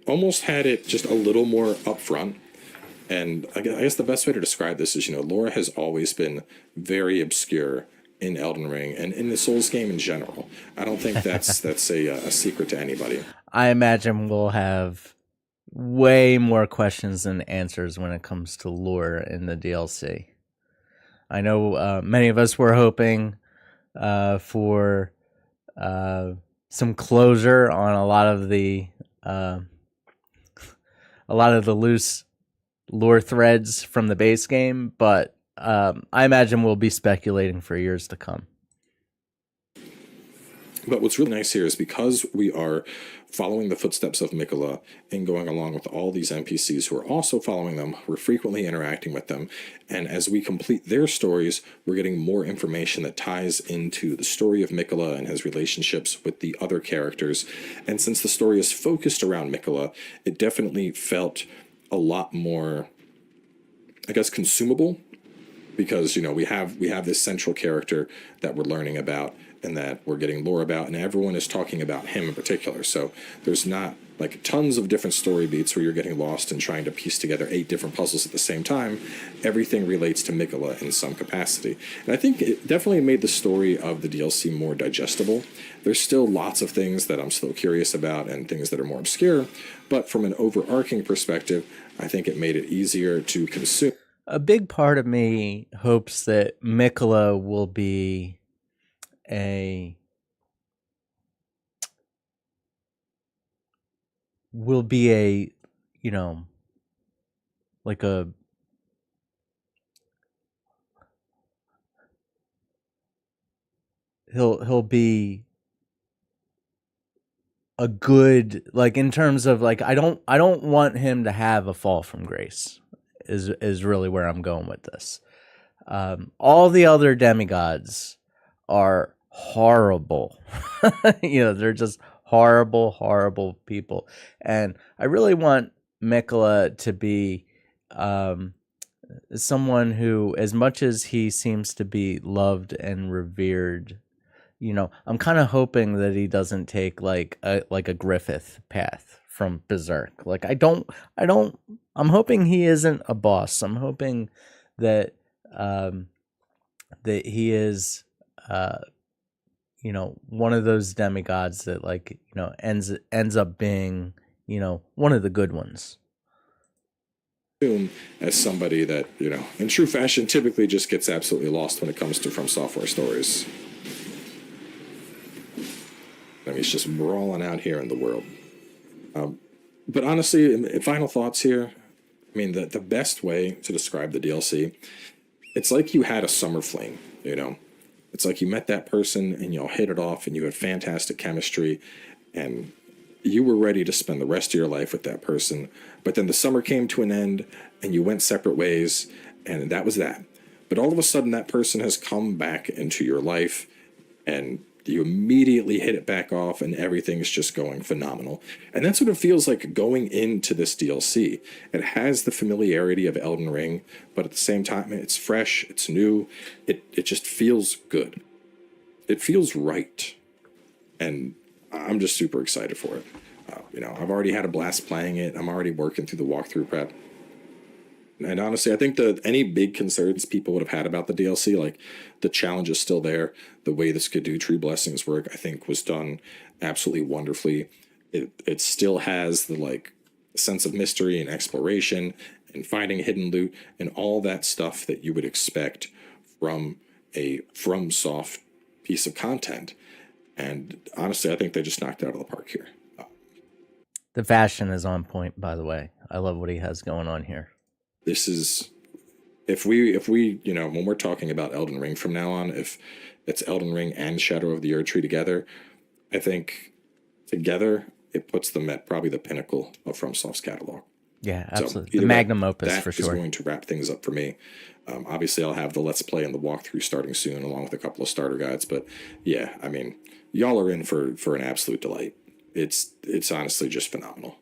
almost had it just a little more upfront. And I guess the best way to describe this is, lore has always been very obscure in Elden Ring and in the Souls game in general. I don't think that's a secret to anybody. I imagine we'll have way more questions than answers when it comes to lore in the DLC. I know many of us were hoping for some closure on a lot of the loose lore threads from the base game, but I imagine we'll be speculating for years to come. But what's really nice here is because we are following the footsteps of Miquella and going along with all these NPCs who are also following them, we're frequently interacting with them. And as we complete their stories, we're getting more information that ties into the story of Miquella and his relationships with the other characters. And since the story is focused around Miquella, it definitely felt a lot more, I guess, consumable. Because, we have this central character that we're learning about, and that we're getting lore about, and everyone is talking about him in particular. So there's not like tons of different story beats where you're getting lost and trying to piece together 8 different puzzles at the same time. Everything relates to Mikola in some capacity. And I think it definitely made the story of the DLC more digestible. There's still lots of things that I'm still curious about and things that are more obscure, but from an overarching perspective, I think it made it easier to consume. A big part of me hopes that Mikola will be a you know, like he'll be a good, like, in terms of like, I don't want him to have a fall from grace is really where I'm going with this. All the other demigods are horrible. They're just horrible people. And I really want Mikola to be someone who, as much as he seems to be loved and revered, I'm kind of hoping that he doesn't take like a Griffith path from Berserk. Like I'm hoping he isn't a boss. I'm hoping that that he is one of those demigods that, like, ends up being, one of the good ones. As somebody that, in true fashion typically just gets absolutely lost when it comes to From Software stories. I mean, he's just brawling out here in the world. But honestly, final thoughts here. I mean, the best way to describe the DLC, it's like you had a summer fling, It's like you met that person and y'all hit it off and you had fantastic chemistry and you were ready to spend the rest of your life with that person. But then the summer came to an end and you went separate ways, and that was that. But all of a sudden that person has come back into your life and you immediately hit it back off and everything's just going phenomenal. And that's what it feels like going into this DLC. It has the familiarity of Elden Ring, but at the same time, it's fresh, it's new, it just feels good. It feels right. And I'm just super excited for it. I've already had a blast playing it. I'm already working through the walkthrough prep. And honestly, I think that any big concerns people would have had about the DLC, like the challenge is still there. The way this could do Tree Blessings work, I think, was done absolutely wonderfully. It still has the sense of mystery and exploration and finding hidden loot and all that stuff that you would expect from a FromSoft piece of content. And honestly, I think they just knocked it out of the park here. The fashion is on point, by the way. I love what he has going on here. This is, if we when we're talking about Elden Ring from now on, if it's Elden Ring and Shadow of the Erdtree together, I think together it puts them at probably the pinnacle of FromSoft's catalog. Yeah, absolutely. So the magnum opus, for sure. That is going to wrap things up for me. Obviously, I'll have the Let's Play and the walkthrough starting soon, along with a couple of starter guides. But yeah, I mean, y'all are in for an absolute delight. It's honestly just phenomenal.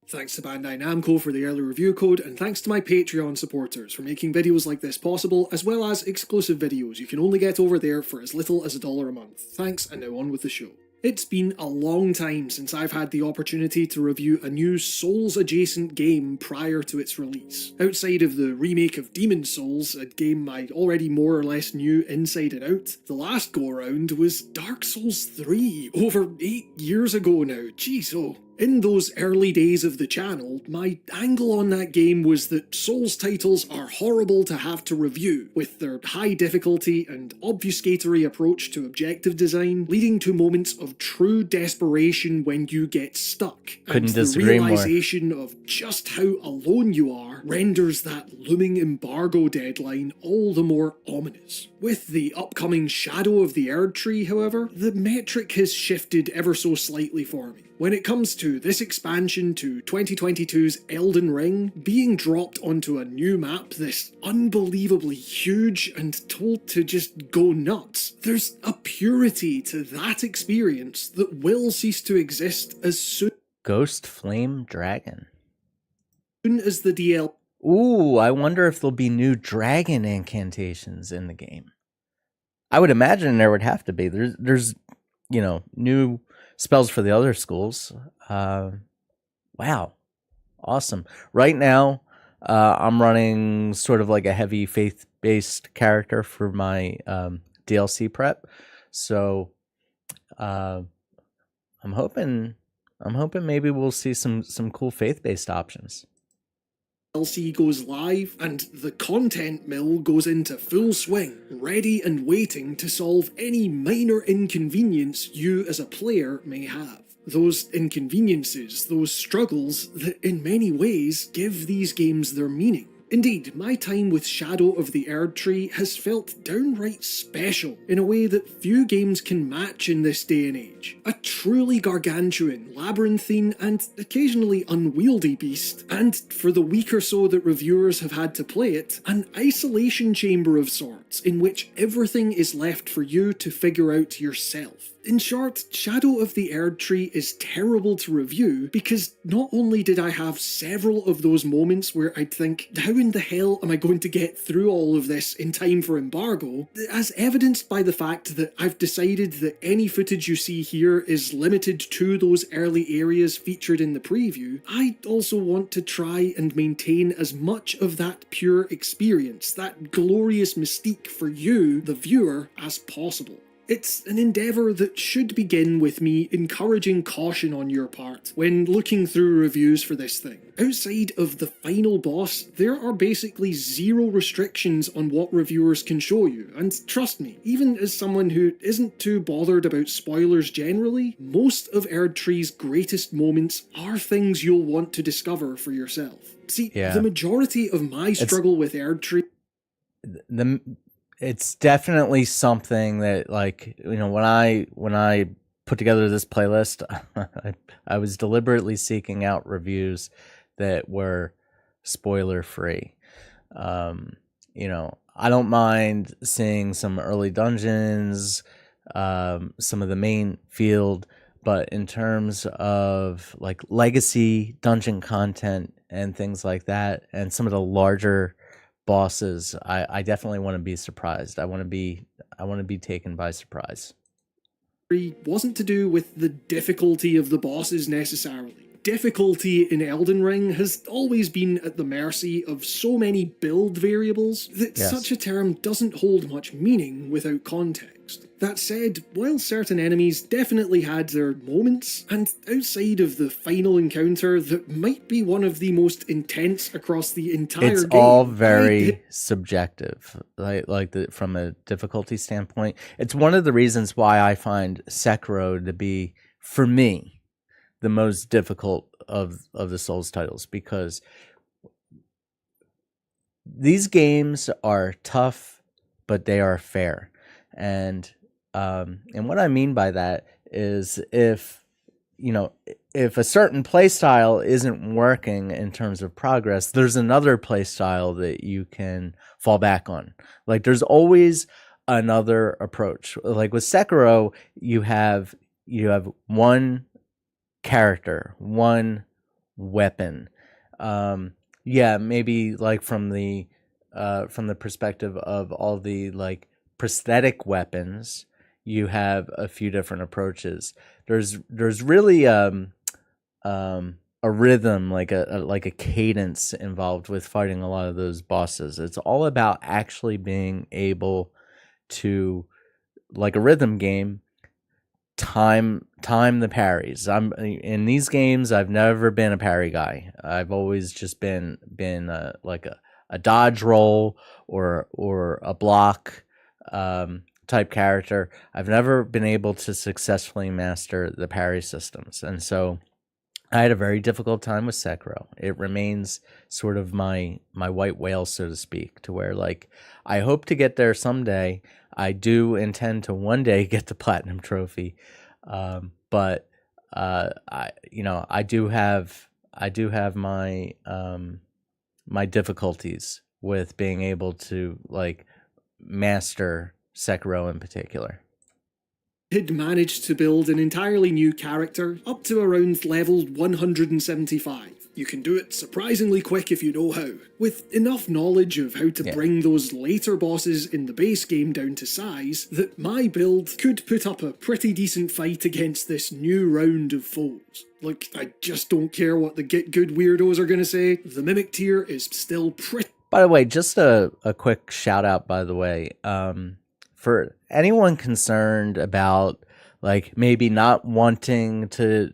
Thanks to Bandai Namco for the early review code, and thanks to my Patreon supporters for making videos like this possible, as well as exclusive videos you can only get over there for as little as $1 a month. Thanks, and now on with the show. It's been a long time since I've had the opportunity to review a new Souls-adjacent game prior to its release. Outside of the remake of Demon's Souls, a game I already more or less knew inside and out, the last go-around was Dark Souls 3, over 8 years ago now. Jeez, oh. In those early days of the channel, my angle on that game was that Souls titles are horrible to have to review, with their high difficulty and obfuscatory approach to objective design, leading to moments of true desperation when you get stuck. Couldn't and disagree the more. realization of just how alone you are renders that looming embargo deadline all the more ominous. With the upcoming Shadow of the Erdtree, however, the metric has shifted ever so slightly for me. When it comes to this expansion to 2022's Elden Ring being dropped onto a new map this unbelievably huge and told to just go nuts, there's a purity to that experience that will cease to exist as soon Ghost Flame Dragon. as the DL. Ooh, I wonder if there'll be new dragon incantations in the game. I would imagine there would have to be. There's new spells for the other schools. Wow, awesome. Right now, I'm running sort of like a heavy faith based character for my DLC prep. So uh, I'm hoping maybe we'll see some cool faith based options. DLC goes live and the content mill goes into full swing, ready and waiting to solve any minor inconvenience you as a player may have. Those inconveniences, those struggles that in many ways give these games their meaning. Indeed, my time with Shadow of the Erdtree has felt downright special in a way that few games can match in this day and age. A truly gargantuan, labyrinthine, and occasionally unwieldy beast, and for the week or so that reviewers have had to play it, an isolation chamber of sorts in which everything is left for you to figure out yourself. In short, Shadow of the Erdtree is terrible to review because not only did I have several of those moments where I'd think, how in the hell am I going to get through all of this in time for embargo, as evidenced by the fact that I've decided that any footage you see here is limited to those early areas featured in the preview, I also want to try and maintain as much of that pure experience, that glorious mystique for you, the viewer, as possible. It's an endeavour that should begin with me encouraging caution on your part when looking through reviews for this thing. Outside of the final boss, there are basically zero restrictions on what reviewers can show you, and trust me, even as someone who isn't too bothered about spoilers generally, most of Erdtree's greatest moments are things you'll want to discover for yourself. See, the majority of my struggle with Erdtree... It's definitely something that, like, when I put together this playlist, I was deliberately seeking out reviews that were spoiler free. I don't mind seeing some early dungeons, some of the main field, but in terms of like legacy dungeon content and things like that, and some of the larger bosses, I definitely want to be surprised. I want to be taken by surprise. Wasn't to do with the difficulty of the bosses necessarily. Difficulty in Elden Ring has always been at the mercy of so many build variables that such a term doesn't hold much meaning without context. That said, while certain enemies definitely had their moments, and outside of the final encounter that might be one of the most intense across the entire game... It's all very subjective, from a difficulty standpoint. It's one of the reasons why I find Sekiro to be, for me, the most difficult of the Souls titles, because these games are tough, but they are fair. And what I mean by that is if a certain play style isn't working in terms of progress, there's another play style that you can fall back on. Like, there's always another approach. Like with Sekiro, you have one character, one weapon. Maybe like from the perspective of all the like prosthetic weapons, you have a few different approaches. There's really a rhythm, like a cadence involved with fighting a lot of those bosses. It's all about actually being able to, like a rhythm game, time the parries. In these games, I've never been a parry guy. I've always just been like a dodge roll or a block type character. I've never been able to successfully master the parry systems, and so I had a very difficult time with Sekiro. It remains sort of my white whale, so to speak, to where, like, I hope to get there someday. I do intend to one day get the platinum trophy, but I do have my my difficulties with being able to like master Sekiro in particular. had managed to build an entirely new character up to around level 175. You can do it surprisingly quick if you know how, with enough knowledge of how to bring those later bosses in the base game down to size that my build could put up a pretty decent fight against this new round of foes. Like, I just don't care what the get good weirdos are gonna say, the Mimic tier is still pretty... By the way, just a quick shout out, by the way, for anyone concerned about like maybe not wanting to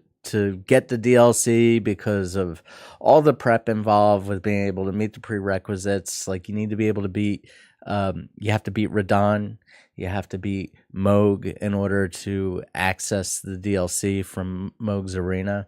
get the DLC because of all the prep involved with being able to meet the prerequisites. Like, you need to be able to beat, you have to beat Radon, you have to beat Moog in order to access the DLC from Moog's Arena.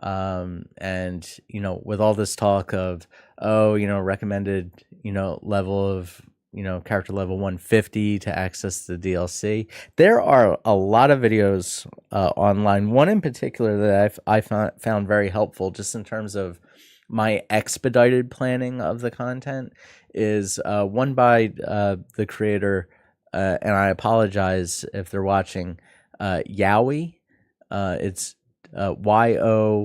And, you know, with all this talk of, oh, you know, recommended, you know, level of, you know, character level 150 to access the DLC. There are a lot of videos online. One in particular that I found very helpful just in terms of my expedited planning of the content is one by the creator, and I apologize if they're watching, Yowie. It's Yowy,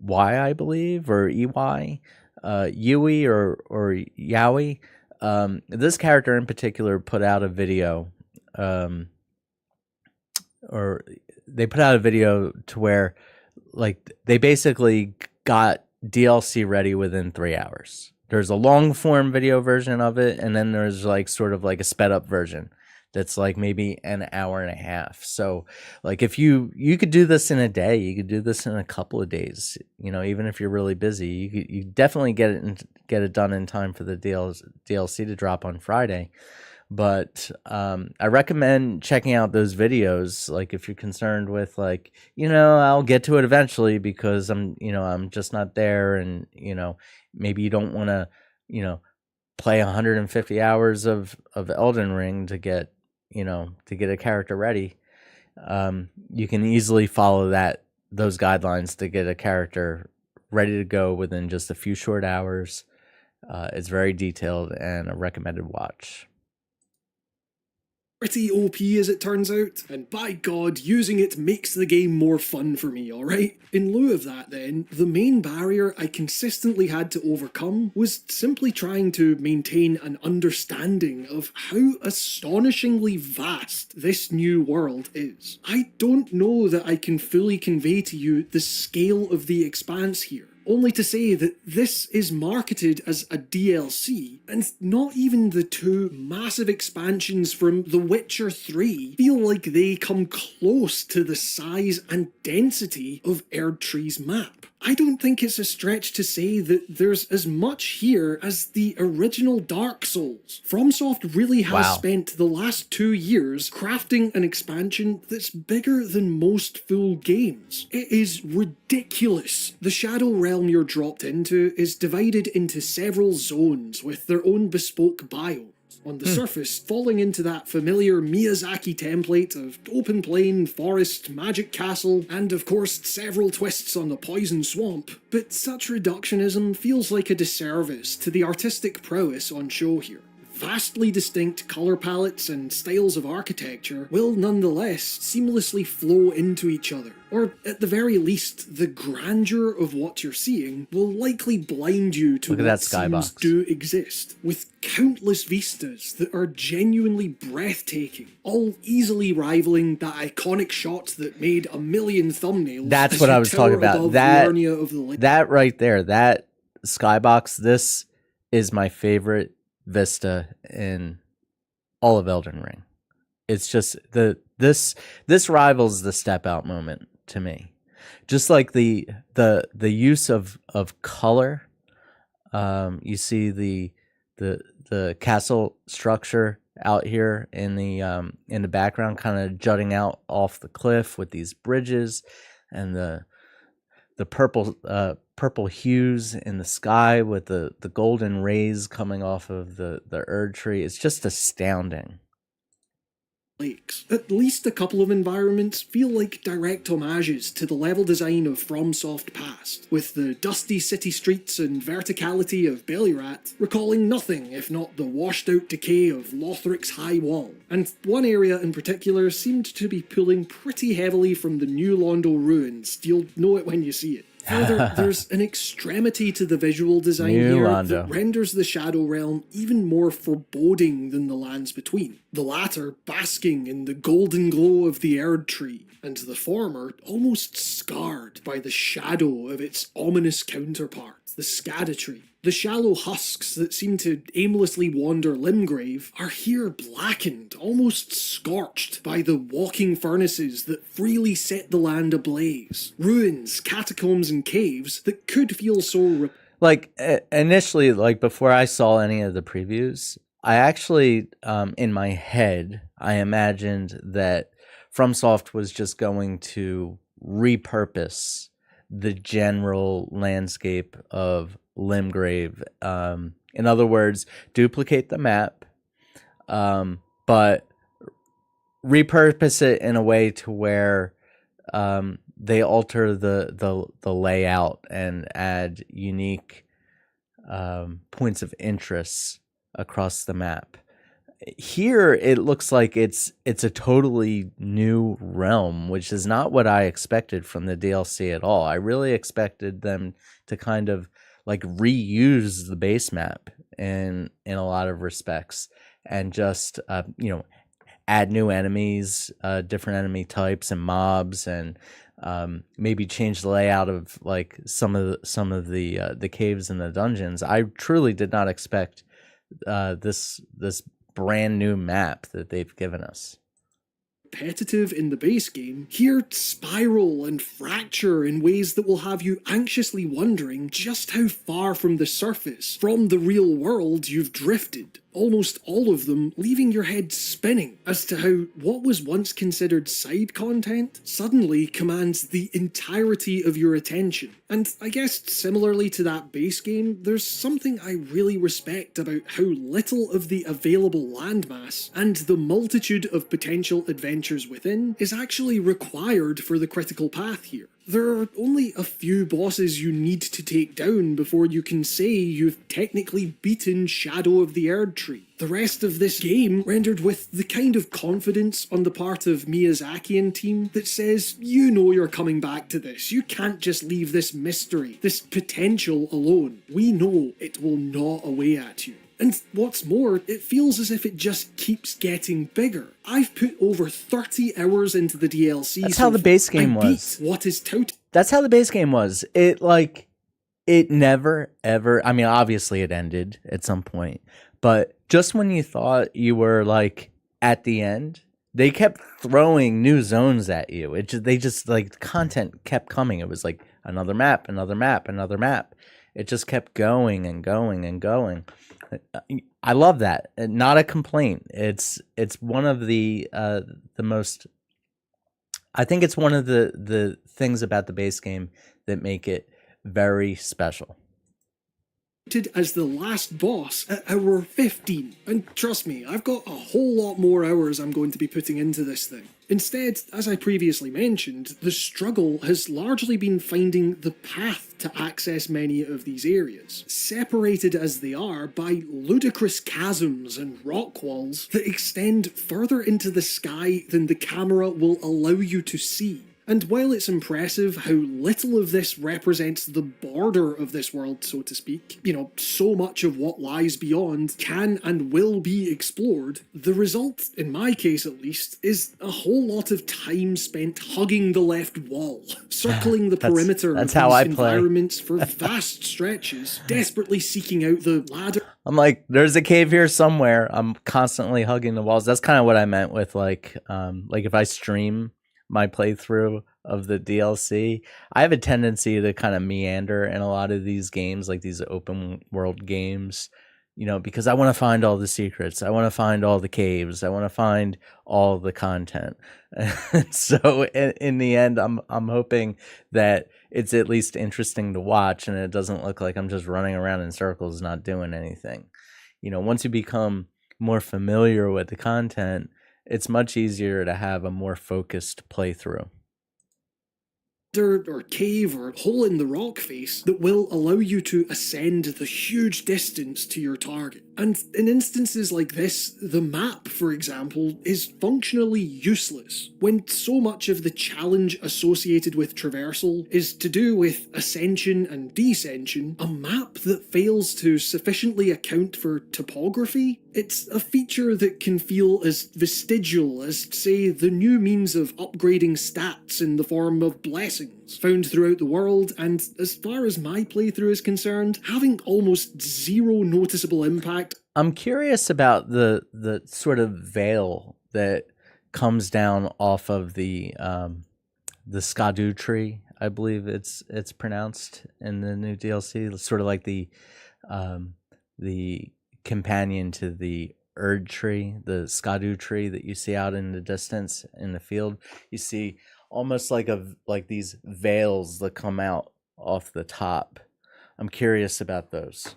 I believe, or EY. Yui or Yowie. This character in particular put out a video, or they put out a video to where, like, they basically got DLC ready within 3 hours. There's a long form video version of it, and then there's like sort of like a sped up version that's like maybe an hour and a half. So like if you could do this in a day, you could do this in a couple of days, you know, even if you're really busy, you definitely get it done in time for the DLC to drop on Friday. But I recommend checking out those videos. Like if you're concerned with like, you know, I'll get to it eventually because I'm just not there. And, you know, maybe you don't want to, you know, play 150 hours of Elden Ring to get a character ready. You can easily follow those guidelines to get a character ready to go within just a few short hours. It's very detailed and a recommended watch. Pretty OP as it turns out, and by God, using it makes the game more fun for me, alright? In lieu of that then, the main barrier I consistently had to overcome was simply trying to maintain an understanding of how astonishingly vast this new world is. I don't know that I can fully convey to you the scale of the expanse here. Only to say that this is marketed as a DLC, and not even the two massive expansions from The Witcher 3 feel like they come close to the size and density of Erdtree's map. I don't think it's a stretch to say that there's as much here as the original Dark Souls. FromSoft really has spent the last 2 years crafting an expansion that's bigger than most full games. It is ridiculous. The Shadow Realm you're dropped into is divided into several zones with their own bespoke biomes. On the surface, falling into that familiar Miyazaki template of open plain, forest, magic castle, and of course several twists on the poison swamp, but such reductionism feels like a disservice to the artistic prowess on show here. Vastly distinct colour palettes and styles of architecture will nonetheless seamlessly flow into each other, or at the very least, the grandeur of what you're seeing will likely blind you to what seems do exist, with countless vistas that are genuinely breathtaking, all easily rivaling that iconic shot that made a million thumbnails. That's what I was talking about. That right there, that skybox, this is my favorite vista in all of Elden Ring. It's just this rivals the step out moment to me. Just like the use of color. You see the castle structure out here in the background, kind of jutting out off the cliff with these bridges and the purple hues in the sky with the golden rays coming off of the Erdtree. It's just astounding. lakes. At least a couple of environments feel like direct homages to the level design of FromSoft past, with the dusty city streets and verticality of Bellyrat recalling nothing if not the washed out decay of Lothric's high wall. And one area in particular seemed to be pulling pretty heavily from the New Londo ruins. You'll know it when you see it. Further, there's an extremity to the visual design New here Londo. that renders the Shadow Realm even more foreboding than the lands between. The latter basking in the golden glow of the Erdtree, and the former almost scarred by the shadow of its ominous counterpart, the Scadatree. The shallow husks that seem to aimlessly wander Limgrave are here blackened, almost scorched, by the walking furnaces that freely set the land ablaze. Ruins, catacombs, and caves that could feel so Like initially, like before I saw any of the previews, I actually, in my head, I imagined that FromSoft was just going to repurpose the general landscape of Limgrave. In other words, duplicate the map, but repurpose it in a way to where they alter the layout and add unique points of interest across the map. Here it looks like it's a totally new realm, which is not what I expected from the DLC at all. I really expected them to kind of like reuse the base map in a lot of respects, and just add new enemies, different enemy types and mobs, and maybe change the layout of like some of the caves and the dungeons. I truly did not expect this brand new map that they've given us. repetitive in the base game, here spiral and fracture in ways that will have you anxiously wondering just how far from the surface, from the real world, you've drifted. Almost all of them leaving your head spinning as to how what was once considered side content suddenly commands the entirety of your attention. And I guess similarly to that base game, there's something I really respect about how little of the available landmass and the multitude of potential adventures within is actually required for the critical path here. There are only a few bosses you need to take down before you can say you've technically beaten Shadow of the Erdtree. The rest of this game rendered with the kind of confidence on the part of Miyazakian team that says, you know you're coming back to this. You can't just leave this mystery, this potential alone. We know it will gnaw away at you. And what's more, it feels as if it just keeps getting bigger. I've put over 30 hours into the DLC. That's how the base game was. What is touted? That's how the base game was. It never, ever, I mean, obviously it ended at some point, but just when you thought you were like at the end, they kept throwing new zones at you. They just like content kept coming. It was like another map, another map, another map. It just kept going and going and going. I love that. Not a complaint. It's one of the most. I think it's one of the things about the base game that make it very special. As the last boss at hour 15, and trust me, I've got a whole lot more hours I'm going to be putting into this thing. Instead, as I previously mentioned, the struggle has largely been finding the path to access many of these areas, separated as they are by ludicrous chasms and rock walls that extend further into the sky than the camera will allow you to see. And while it's impressive how little of this represents the border of this world, so to speak, so much of what lies beyond can and will be explored, the result, in my case at least, is a whole lot of time spent hugging the left wall, circling the perimeter of these environments for vast stretches, desperately seeking out the ladder. I'm like, there's a cave here somewhere. I'm constantly hugging the walls. That's kind of what I meant with like if I stream my playthrough of the DLC, I have a tendency to kind of meander in a lot of these games, like these open world games, because I want to find all the secrets. I want to find all the caves. I want to find all the content. So in the end, I'm hoping that it's at least interesting to watch and it doesn't look like I'm just running around in circles, not doing anything. Once you become more familiar with the content it's much easier to have a more focused playthrough. Or cave or hole in the rock face that will allow you to ascend the huge distance to your target. And in instances like this, the map, for example, is functionally useless, when so much of the challenge associated with traversal is to do with ascension and descension. A map that fails to sufficiently account for topography, it's a feature that can feel as vestigial as, say, the new means of upgrading stats in the form of blessings found throughout the world, and as far as my playthrough is concerned, having almost zero noticeable impact. I'm curious about the sort of veil that comes down off of the Skadu tree, I believe it's pronounced in the new DLC. It's sort of like the companion to the Erdtree, the Skadu tree that you see out in the distance in the field. You see almost like these veils that come out off the top. I'm curious about those.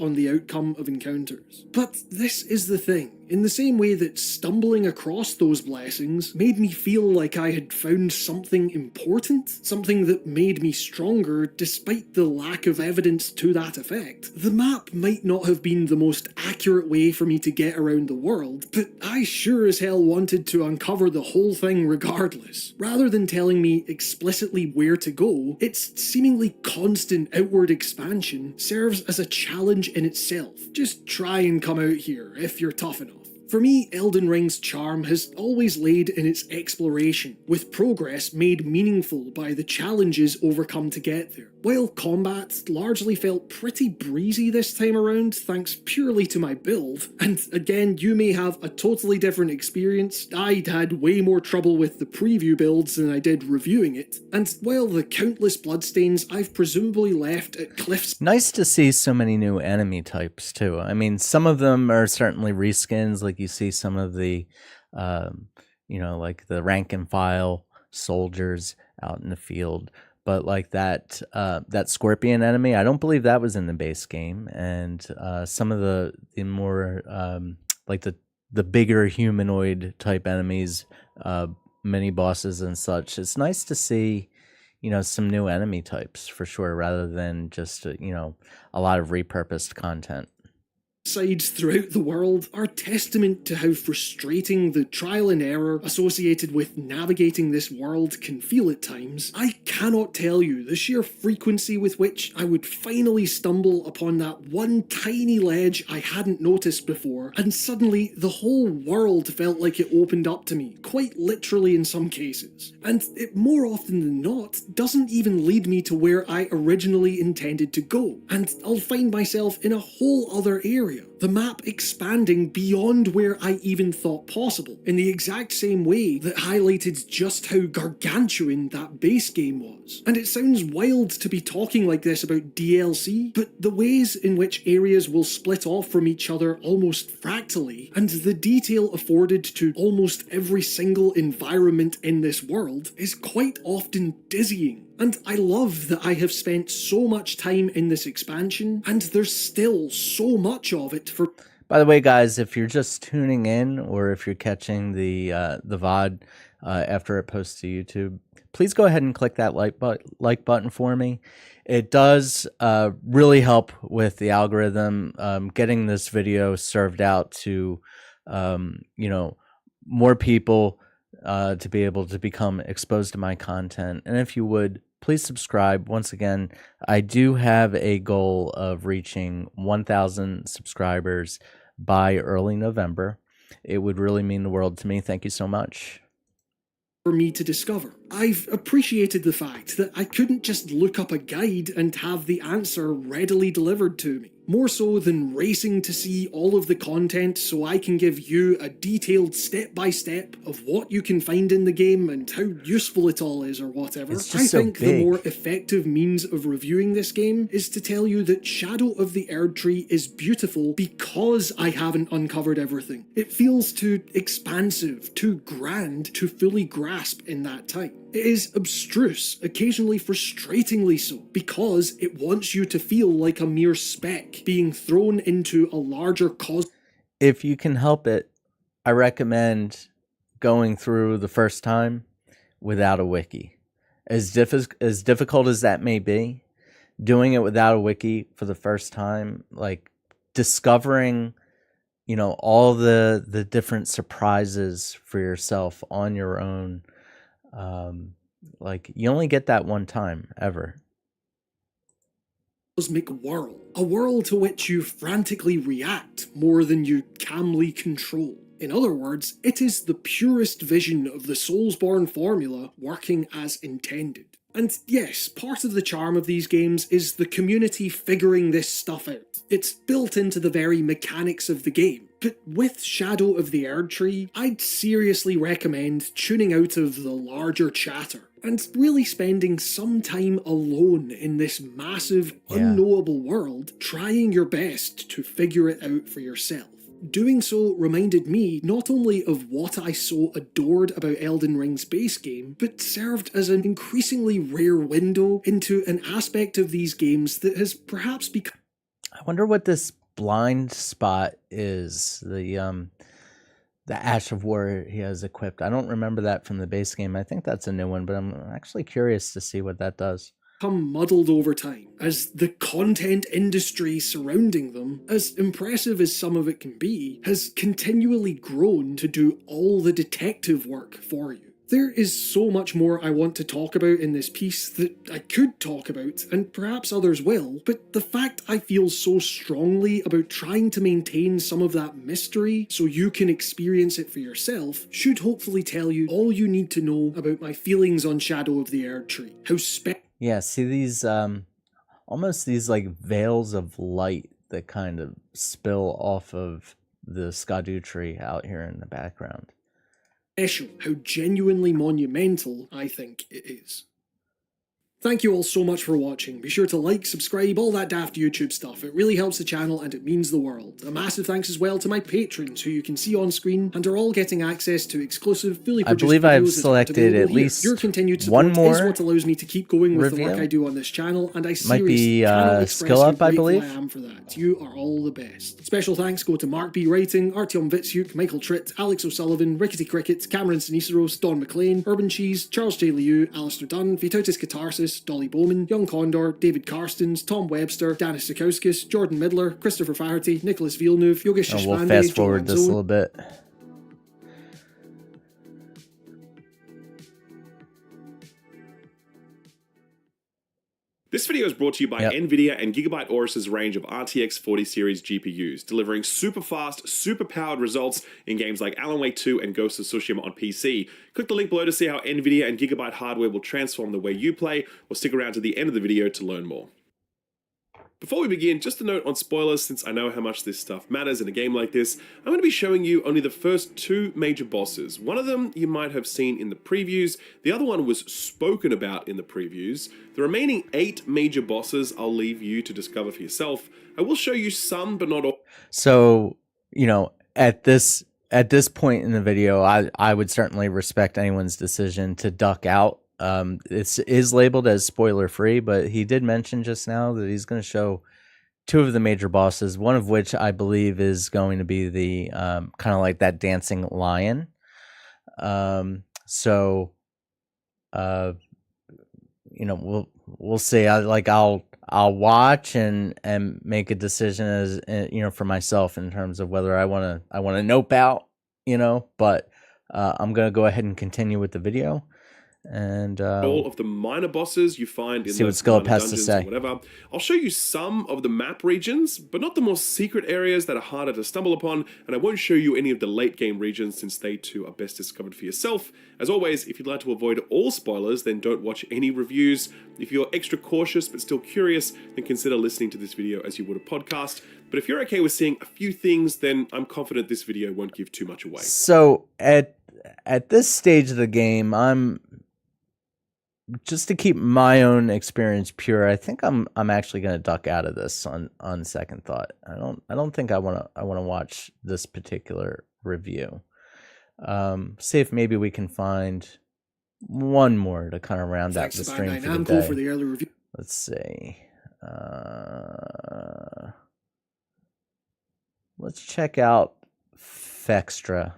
On the outcome of encounters. But this is the thing. In the same way that stumbling across those blessings made me feel like I had found something important, something that made me stronger despite the lack of evidence to that effect, the map might not have been the most accurate way for me to get around the world, but I sure as hell wanted to uncover the whole thing regardless. Rather than telling me explicitly where to go, its seemingly constant outward expansion serves as a challenge in itself. Just try and come out here if you're tough enough. For me, Elden Ring's charm has always laid in its exploration, with progress made meaningful by the challenges overcome to get there. While combat largely felt pretty breezy this time around, thanks purely to my build, and again, you may have a totally different experience. I had way more trouble with the preview builds than I did reviewing it, and while the countless bloodstains I've presumably left at cliffs. Nice to see so many new enemy types too. I mean, some of them are certainly reskins, like you see some of the, like the rank and file soldiers out in the field. But like that scorpion enemy, I don't believe that was in the base game, and some of the more like the bigger humanoid type enemies, mini bosses and such. It's nice to see, some new enemy types for sure, rather than just a lot of repurposed content. Sides throughout the world are testament to how frustrating the trial and error associated with navigating this world can feel at times. I cannot tell you the sheer frequency with which I would finally stumble upon that one tiny ledge I hadn't noticed before, and suddenly the whole world felt like it opened up to me, quite literally in some cases. And it more often than not doesn't even lead me to where I originally intended to go, and I'll find myself in a whole other area. The map expanding beyond where I even thought possible, in the exact same way that highlighted just how gargantuan that base game was. And it sounds wild to be talking like this about DLC, but the ways in which areas will split off from each other almost fractally, and the detail afforded to almost every single environment in this world, is quite often dizzying. And I love that I have spent so much time in this expansion, and there's still so much of it for... By the way, guys, if you're just tuning in, or if you're catching the VOD after it posts to YouTube, please go ahead and click that like button for me. It does really help with the algorithm, getting this video served out to more people to be able to become exposed to my content. And if you would, please subscribe. Once again, I do have a goal of reaching 1,000 subscribers by early November. It would really mean the world to me. Thank you so much. For me to discover. I've appreciated the fact that I couldn't just look up a guide and have the answer readily delivered to me. More so than racing to see all of the content so I can give you a detailed step-by-step of what you can find in the game and how useful it all is or whatever. It's I just so think big. The more effective means of reviewing this game is to tell you that Shadow of the Erdtree is beautiful because I haven't uncovered everything. It feels too expansive, too grand to fully grasp in that time. It is abstruse, occasionally frustratingly so, because it wants you to feel like a mere speck being thrown into a larger cosmos. if you can help it, I recommend going through the first time without a wiki. As difficult as that may be, doing it without a wiki for the first time, like discovering, all the different surprises for yourself on your own. Like you only get that one time ever. Cosmic world, a world to which you frantically react more than you calmly control. In other words, it is the purest vision of the Soulsborne formula working as intended. And yes, part of the charm of these games is the community figuring this stuff out. It's built into the very mechanics of the game. But with Shadow of the Erdtree, I'd seriously recommend tuning out of the larger chatter and really spending some time alone in this massive, unknowable world, trying your best to figure it out for yourself. Doing so reminded me not only of what I so adored about Elden Ring's base game, but served as an increasingly rare window into an aspect of these games that has perhaps become... I wonder what this blind spot is, the Ash of War he has equipped. I don't remember that from the base game. I think that's a new one, but I'm actually curious to see what that does. Become muddled over time, as the content industry surrounding them, as impressive as some of it can be, has continually grown to do all the detective work for you. There is so much more I want to talk about in this piece that I could talk about, and perhaps others will, but the fact I feel so strongly about trying to maintain some of that mystery so you can experience it for yourself should hopefully tell you all you need to know about my feelings on Shadow of the Erdtree. Yeah, see these almost these like veils of light that kind of spill off of the Skadu tree out here in the background. Special, how genuinely monumental I think it is. Thank you all so much for watching. Be sure to like, subscribe, all that daft YouTube stuff. It really helps the channel and it means the world. A massive thanks as well to my patrons who you can see on screen and are all getting access to exclusive, fully produced I believe videos I've selected at least your continued support one more is what allows me to keep going with review. The work I do on this channel, and I Might be seriously cannot express Skill how Up, I grateful believe. I am for that. You are all the best. Special thanks go to Mark B. Writing, Artyom Vitsyuk, Michael Tritt, Alex O'Sullivan, Rickety Cricket, Cameron Siniseros, Don McLean, Urban Cheese, Charles J. Liu, Alistair Dunn, Vitautis Catharsis, Dolly Bowman, Young Condor, David Karstens, Tom Webster, Danis Sikauskis, Jordan Midler, Christopher Faherty, Nicholas Villeneuve, Yogesh Oh, we'll Deshpande, fast forward Joel this a Zone. little bit. This video is brought to you by NVIDIA and Gigabyte Aorus's range of RTX 40 series GPUs, delivering super fast, super powered results in games like Alan Wake 2 and Ghost of Tsushima on PC. Click the link below to see how NVIDIA and Gigabyte hardware will transform the way you play, or stick around to the end of the video to learn more. Before we begin, just a note on spoilers, since I know how much this stuff matters in a game like this. I'm going to be showing you only the first two major bosses. One of them you might have seen in the previews, the other one was spoken about in the previews. The remaining 8 major bosses I'll leave you to discover for yourself. I will show you some, but not all. So, at this point in the video, I would certainly respect anyone's decision to duck out. It is labeled as spoiler free, but he did mention just now that he's going to show 2 of the major bosses, one of which I believe is going to be the kind of like that dancing lion. So we'll see. I'll watch and make a decision as for myself in terms of whether I want to nope out, but I'm going to go ahead and continue with the video. And all of the minor bosses you find in see what those Skillup minor has to dungeons say. or whatever. I'll show you some of the map regions, but not the more secret areas that are harder to stumble upon, and I won't show you any of the late game regions since they too are best discovered for yourself. As always, if you'd like to avoid all spoilers, then don't watch any reviews. If you're extra cautious but still curious, then consider listening to this video as you would a podcast. But if you're okay with seeing a few things, then I'm confident this video won't give too much away. So at this stage of the game, I'm just to keep my own experience pure. I think I'm actually going to duck out of this on second thought. I don't think I want to watch this particular review. See if maybe we can find one more to kind of round out the stream for the day. For the early review. Let's see. Let's check out Fextra.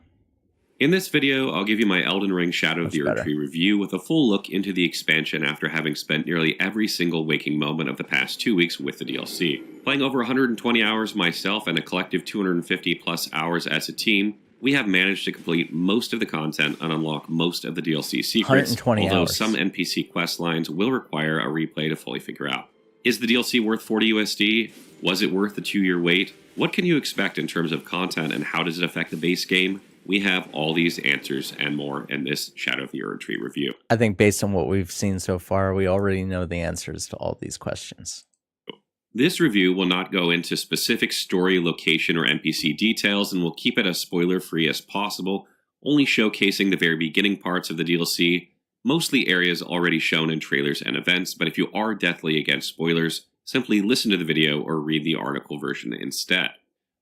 In this video, I'll give you my Elden Ring Shadow of the Erdtree review with a full look into the expansion after having spent nearly every single waking moment of the past 2 weeks with the DLC. Playing over 120 hours myself and a collective 250 plus hours as a team, we have managed to complete most of the content and unlock most of the DLC secrets, 120 although hours. some NPC quest lines will require a replay to fully figure out. Is the DLC worth 40 USD? Was it worth the 2-year wait? What can you expect in terms of content and how does it affect the base game? We have all these answers and more in this Shadow of the Erdtree review. I think based on what we've seen so far, we already know the answers to all these questions. This review will not go into specific story, location, or NPC details, and will keep it as spoiler-free as possible, only showcasing the very beginning parts of the DLC, mostly areas already shown in trailers and events, but if you are deathly against spoilers, simply listen to the video or read the article version instead.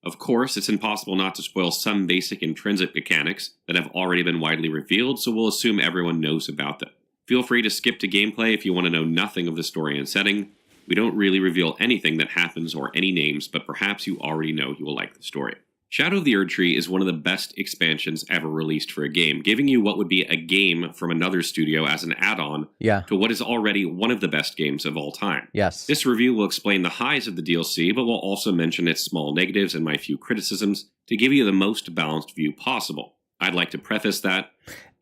Of course, it's impossible not to spoil some basic intrinsic mechanics that have already been widely revealed, so we'll assume everyone knows about them. Feel free to skip to gameplay if you want to know nothing of the story and setting. We don't really reveal anything that happens or any names, but perhaps you already know you will like the story. Shadow of the Erdtree is one of the best expansions ever released for a game, giving you what would be a game from another studio as an add-on to what is already one of the best games of all time. Yes. This review will explain the highs of the DLC, but will also mention its small negatives and my few criticisms to give you the most balanced view possible. I'd like to preface that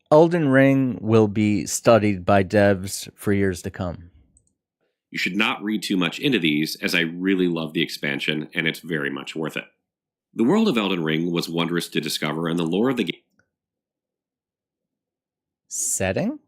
Elden Ring will be studied by devs for years to come. You should not read too much into these, as I really love the expansion, and it's very much worth it. The world of Elden Ring was wondrous to discover, and the lore of the game... Setting?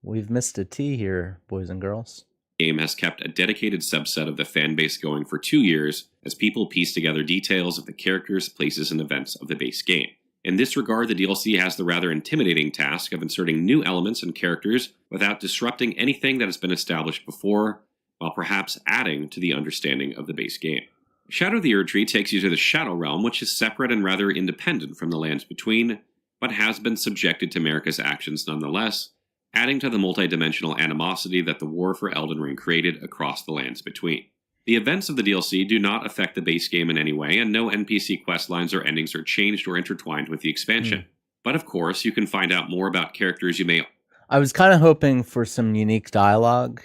We've missed a T here, boys and girls. Game has kept a dedicated subset of the fan base going for 2 years, as people piece together details of the characters, places, and events of the base game. In this regard, the DLC has the rather intimidating task of inserting new elements and characters without disrupting anything that has been established before, while perhaps adding to the understanding of the base game. Shadow of the Erdtree takes you to the Shadow Realm, which is separate and rather independent from the lands between, but has been subjected to Marika's actions nonetheless, adding to the multi-dimensional animosity that the war for Elden Ring created across the lands between. The events of the DLC do not affect the base game in any way, and no NPC quest lines or endings are changed or intertwined with the expansion. But of course, you can find out more about characters you may... I was kind of hoping for some unique dialogue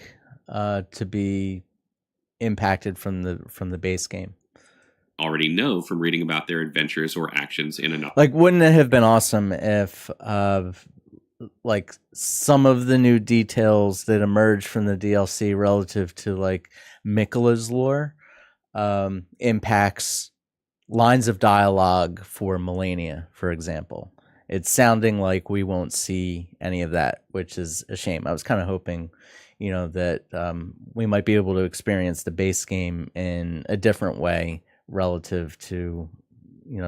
to be impacted from the base game. Already know from reading about their adventures or actions in another. Like, wouldn't it have been awesome if like some of the new details that emerged from the DLC relative to like Mikola's lore impacts lines of dialogue for Melania, for example. It's sounding like we won't see any of that, which is a shame. I was kind of hoping, that we might be able to experience the base game in a different way relative to,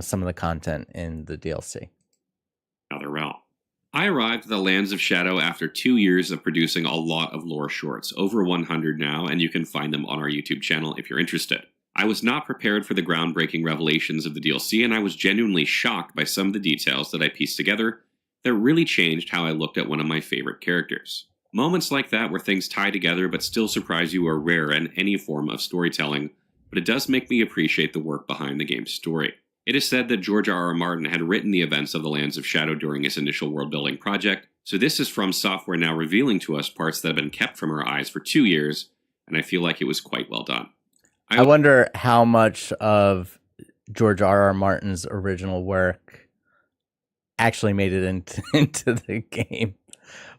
some of the content in the DLC. Another realm. I arrived at the Lands of Shadow after 2 years of producing a lot of lore shorts, over 100 now, and you can find them on our YouTube channel if you're interested. I was not prepared for the groundbreaking revelations of the DLC, and I was genuinely shocked by some of the details that I pieced together that really changed how I looked at one of my favorite characters. Moments like that where things tie together but still surprise you are rare in any form of storytelling, but it does make me appreciate the work behind the game's story. It is said that George R.R. Martin had written the events of the Lands of Shadow during his initial world-building project, so this is From Software now revealing to us parts that have been kept from our eyes for 2 years, and I feel like it was quite well done. I wonder how much of George R.R. Martin's original work actually made it into the game.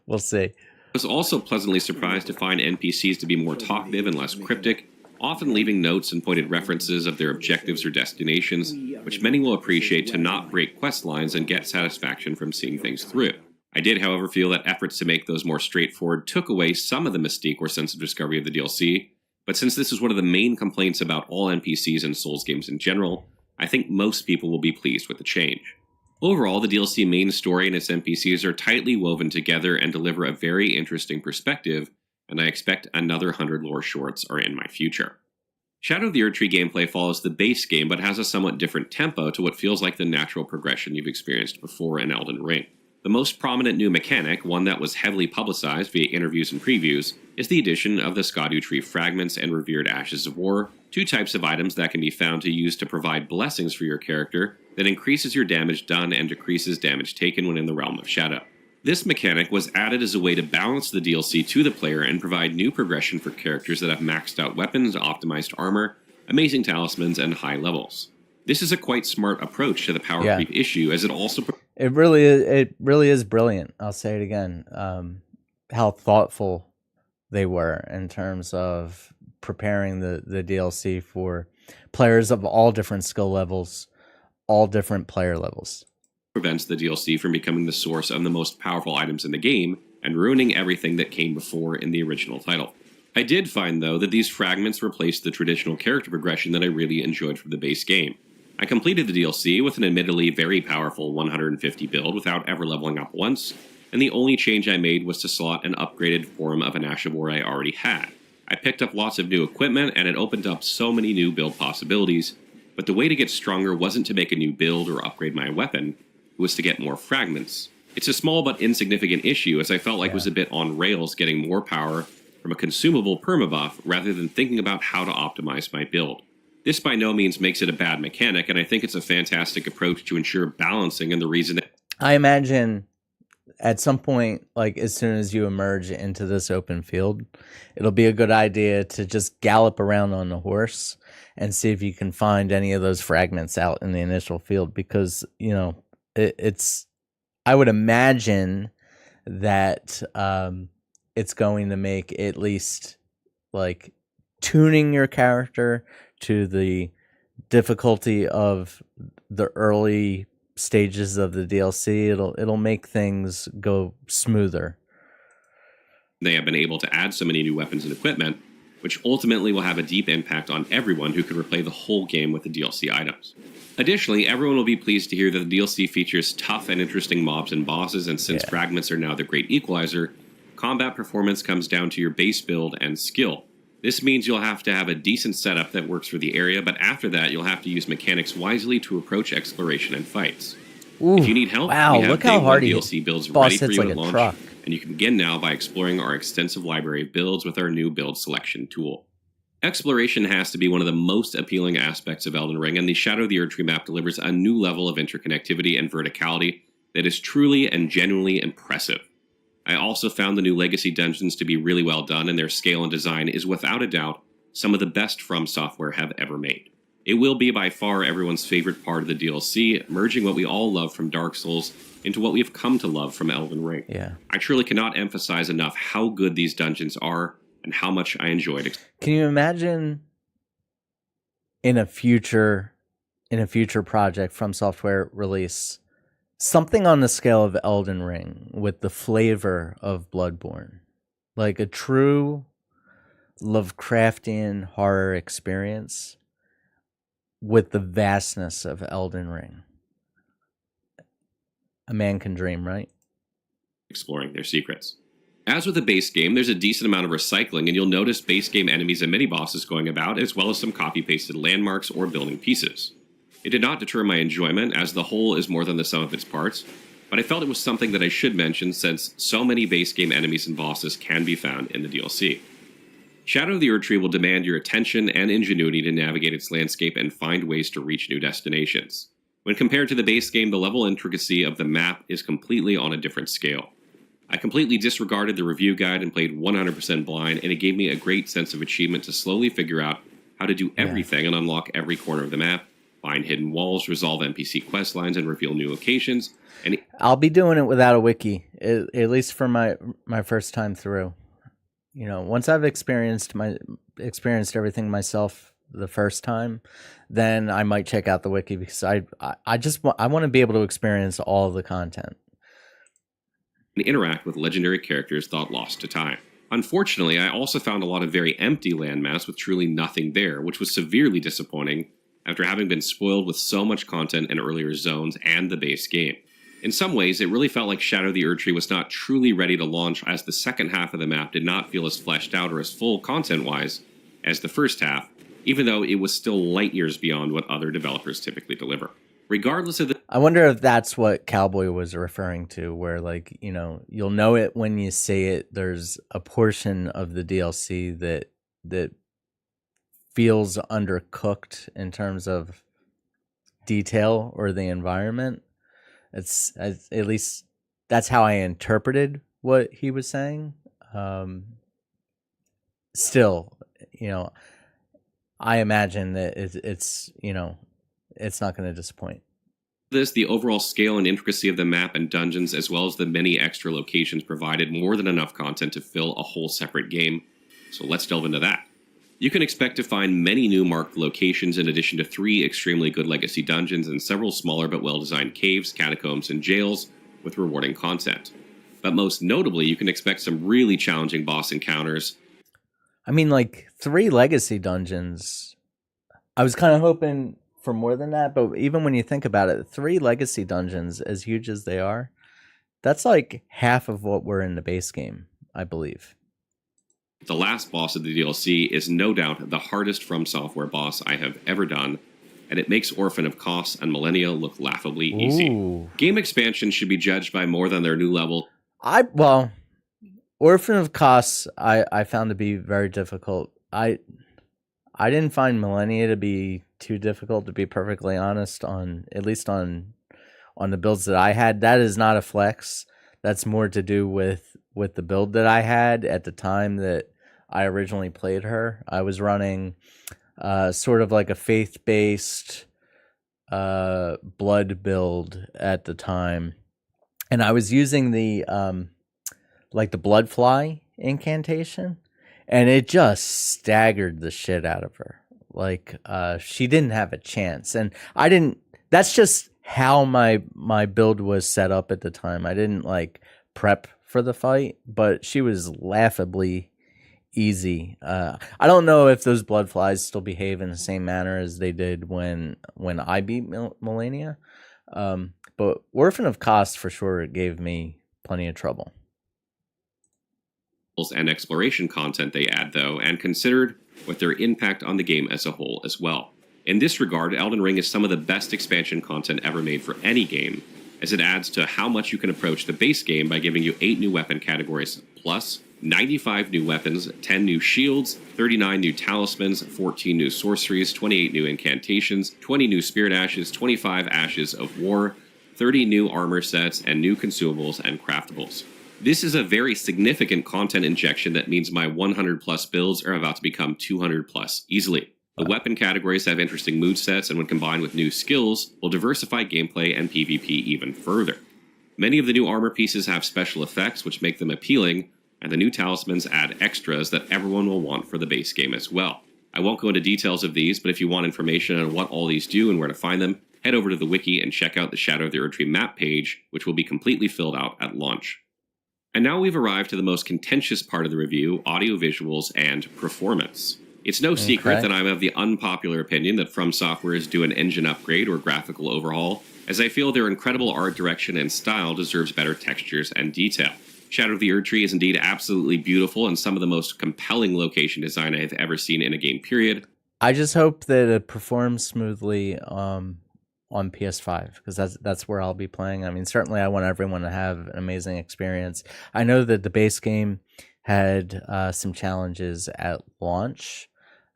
We'll see. I was also pleasantly surprised to find NPCs to be more talkative and less cryptic, often leaving notes and pointed references of their objectives or destinations, which many will appreciate to not break quest lines and get satisfaction from seeing things through. I did, however, feel that efforts to make those more straightforward took away some of the mystique or sense of discovery of the DLC, but since this is one of the main complaints about all NPCs in Souls games in general, I think most people will be pleased with the change. Overall, the DLC main story and its NPCs are tightly woven together and deliver a very interesting perspective, and I expect another 100 lore shorts are in my future. Shadow of the Erdtree gameplay follows the base game, but has a somewhat different tempo to what feels like the natural progression you've experienced before in Elden Ring. The most prominent new mechanic, one that was heavily publicized via interviews and previews, is the addition of the Erdtree fragments and revered Ashes of War, two types of items that can be found to use to provide blessings for your character that increases your damage done and decreases damage taken when in the realm of Shadow. This mechanic was added as a way to balance the DLC to the player and provide new progression for characters that have maxed out weapons, optimized armor, amazing talismans, and high levels. This is a quite smart approach to the power creep issue, as it also... It really is brilliant. I'll say it again. How thoughtful they were in terms of preparing the DLC for players of all different skill levels, all different player levels. Prevents the DLC from becoming the source of the most powerful items in the game and ruining everything that came before in the original title. I did find, though, that these fragments replaced the traditional character progression that I really enjoyed from the base game. I completed the DLC with an admittedly very powerful 150 build without ever leveling up once, and the only change I made was to slot an upgraded form of an Ash of War I already had. I picked up lots of new equipment, and it opened up so many new build possibilities, but the way to get stronger wasn't to make a new build or upgrade my weapon, it was to get more fragments. It's a small but insignificant issue, as I felt like it was a bit on rails getting more power from a consumable permabuff rather than thinking about how to optimize my build. This by no means makes it a bad mechanic, and I think it's a fantastic approach to ensure balancing, and the reason that... I imagine at some point, like as soon as you emerge into this open field, it'll be a good idea to just gallop around on the horse and see if you can find any of those fragments out in the initial field, because, you know, it's I would imagine that it's going to make at least like tuning your character to the difficulty of the early stages of the DLC. It'll make things go smoother. They have been able to add so many new weapons and equipment, which ultimately will have a deep impact on everyone who can replay the whole game with the DLC items. Additionally, everyone will be pleased to hear that the DLC features tough and interesting mobs and bosses, and since fragments are now the great equalizer, combat performance comes down to your base build and skill. This means you'll have to have a decent setup that works for the area, but after that, you'll have to use mechanics wisely to approach exploration and fights. Ooh, if you need help, wow, we have look how hard DLC builds boss ready for hits you like at a launch, truck. and you can begin now by exploring our extensive library of builds with our new build selection tool. Exploration has to be one of the most appealing aspects of Elden Ring, and the Shadow of the Erdtree map delivers a new level of interconnectivity and verticality that is truly and genuinely impressive. I also found the new Legacy dungeons to be really well done, and their scale and design is without a doubt some of the best From Software have ever made. It will be by far everyone's favorite part of the DLC, merging what we all love from Dark Souls into what we've come to love from Elden Ring. Yeah. I truly cannot emphasize enough how good these dungeons are and how much I enjoyed it. Can you imagine in a future project From Software release something on the scale of Elden Ring with the flavor of Bloodborne? Like a true Lovecraftian horror experience with the vastness of Elden Ring. A man can dream, right? Exploring their secrets. As with the base game, there's a decent amount of recycling, and you'll notice base game enemies and mini-bosses going about, as well as some copy-pasted landmarks or building pieces. It did not deter my enjoyment, as the whole is more than the sum of its parts, but I felt it was something that I should mention since so many base game enemies and bosses can be found in the DLC. Shadow of the Erdtree will demand your attention and ingenuity to navigate its landscape and find ways to reach new destinations. When compared to the base game, the level intricacy of the map is completely on a different scale. I completely disregarded the review guide and played 100% blind, and it gave me a great sense of achievement to slowly figure out how to do everything and unlock every corner of the map, find hidden walls, resolve NPC quest lines, and reveal new locations. And I'll be doing it without a wiki, at least for my first time through. You know, once I've experienced everything myself the first time, then I might check out the wiki, because I want to be able to experience all of the content and interact with legendary characters thought lost to time. Unfortunately, I also found a lot of very empty landmass with truly nothing there, which was severely disappointing after having been spoiled with so much content in earlier zones and the base game. In some ways, it really felt like Shadow of the Erdtree was not truly ready to launch, as the second half of the map did not feel as fleshed out or as full content-wise as the first half, even though it was still light years beyond what other developers typically deliver. Regardless of the I wonder if that's what Cowboy was referring to, where like, you'll know it when you see it. There's a portion of the DLC that feels undercooked in terms of detail or the environment. At least that's how I interpreted what he was saying. Still, I imagine that it's not going to disappoint. The overall scale and intricacy of the map and dungeons, as well as the many extra locations, provided more than enough content to fill a whole separate game. So let's delve into that. You can expect to find many new marked locations in addition to 3 extremely good legacy dungeons and several smaller but well-designed caves, catacombs, and jails with rewarding content. But most notably, you can expect some really challenging boss encounters. I mean, like 3 legacy dungeons. I was kind of hoping for more than that, but even when you think about it, 3 legacy dungeons, as huge as they are, that's like half of what were in the base game, I believe. The last boss of the DLC is no doubt the hardest From Software boss I have ever done, and it makes Orphan of Kos and Millennia look laughably easy. Game expansions should be judged by more than their new level. Orphan of Kos I found to be very difficult. I didn't find Millennia to be too difficult, to be perfectly honest, at least on the builds that I had. That is not a flex. That's more to do with the build that I had at the time that I originally played her. I was running sort of like a faith-based blood build at the time, and I was using the the blood fly incantation, and it just staggered the shit out of her. Like she didn't have a chance, and I didn't. That's just how my build was set up at the time. I didn't like prep for the fight, but she was laughably easy. I don't know if those blood flies still behave in the same manner as they did when I beat Millennia, but Orphan of Kos for sure gave me plenty of trouble. And exploration content they add, though, and considered with their impact on the game as a whole as well. In this regard, Elden Ring is some of the best expansion content ever made for any game, as it adds to how much you can approach the base game by giving you 8 new weapon categories, plus 95 new weapons, 10 new shields, 39 new talismans, 14 new sorceries, 28 new incantations, 20 new spirit ashes, 25 ashes of war, 30 new armor sets, and new consumables and craftables. This is a very significant content injection that means my 100 plus builds are about to become 200 plus easily. The weapon categories have interesting mood sets, and when combined with new skills, will diversify gameplay and PvP even further. Many of the new armor pieces have special effects which make them appealing, and the new talismans add extras that everyone will want for the base game as well. I won't go into details of these, but if you want information on what all these do and where to find them, head over to the wiki and check out the Shadow of the Erdtree map page, which will be completely filled out at launch. And now we've arrived to the most contentious part of the review, audio visuals and performance. It's no secret that I'm of the unpopular opinion that From Software is due an engine upgrade or graphical overhaul, as I feel their incredible art direction and style deserves better textures and detail. Shadow of the Erdtree is indeed absolutely beautiful and some of the most compelling location design I have ever seen in a game, period. I just hope that it performs smoothly on PS5, because that's where I'll be playing. I mean, certainly I want everyone to have an amazing experience. I know that the base game had some challenges at launch,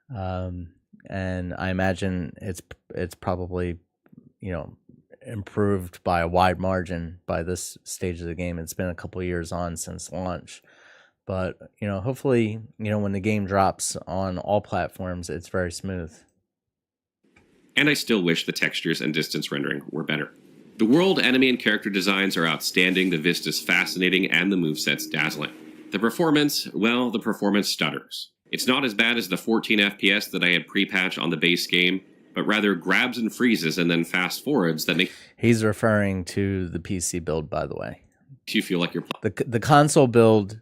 and I imagine it's probably improved by a wide margin by this stage of the game. It's been a couple years on since launch, but hopefully when the game drops on all platforms, it's very smooth. And I still wish the textures and distance rendering were better. The world, enemy, and character designs are outstanding, the vista's fascinating, and the movesets dazzling. The performance stutters. It's not as bad as the 14 FPS that I had pre-patched on the base game, but rather grabs and freezes and then fast forwards that make... He's referring to the PC build, by the way. You feel like you're... The console build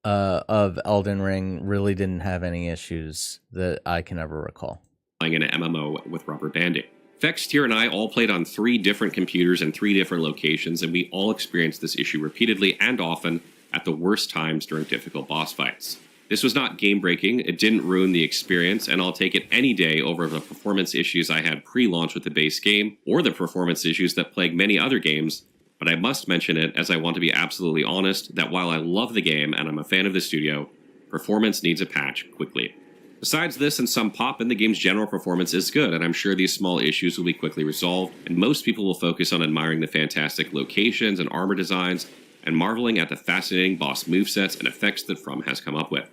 of Elden Ring really didn't have any issues that I can ever recall. Playing in an MMO with rubber banding. Vextier and I all played on 3 different computers in 3 different locations, and we all experienced this issue repeatedly and often at the worst times during difficult boss fights. This was not game-breaking, it didn't ruin the experience, and I'll take it any day over the performance issues I had pre-launch with the base game, or the performance issues that plague many other games, but I must mention it as I want to be absolutely honest that while I love the game and I'm a fan of the studio, performance needs a patch quickly. Besides this and some pop in, the game's general performance is good, and I'm sure these small issues will be quickly resolved, and most people will focus on admiring the fantastic locations and armor designs, and marveling at the fascinating boss movesets and effects that From has come up with.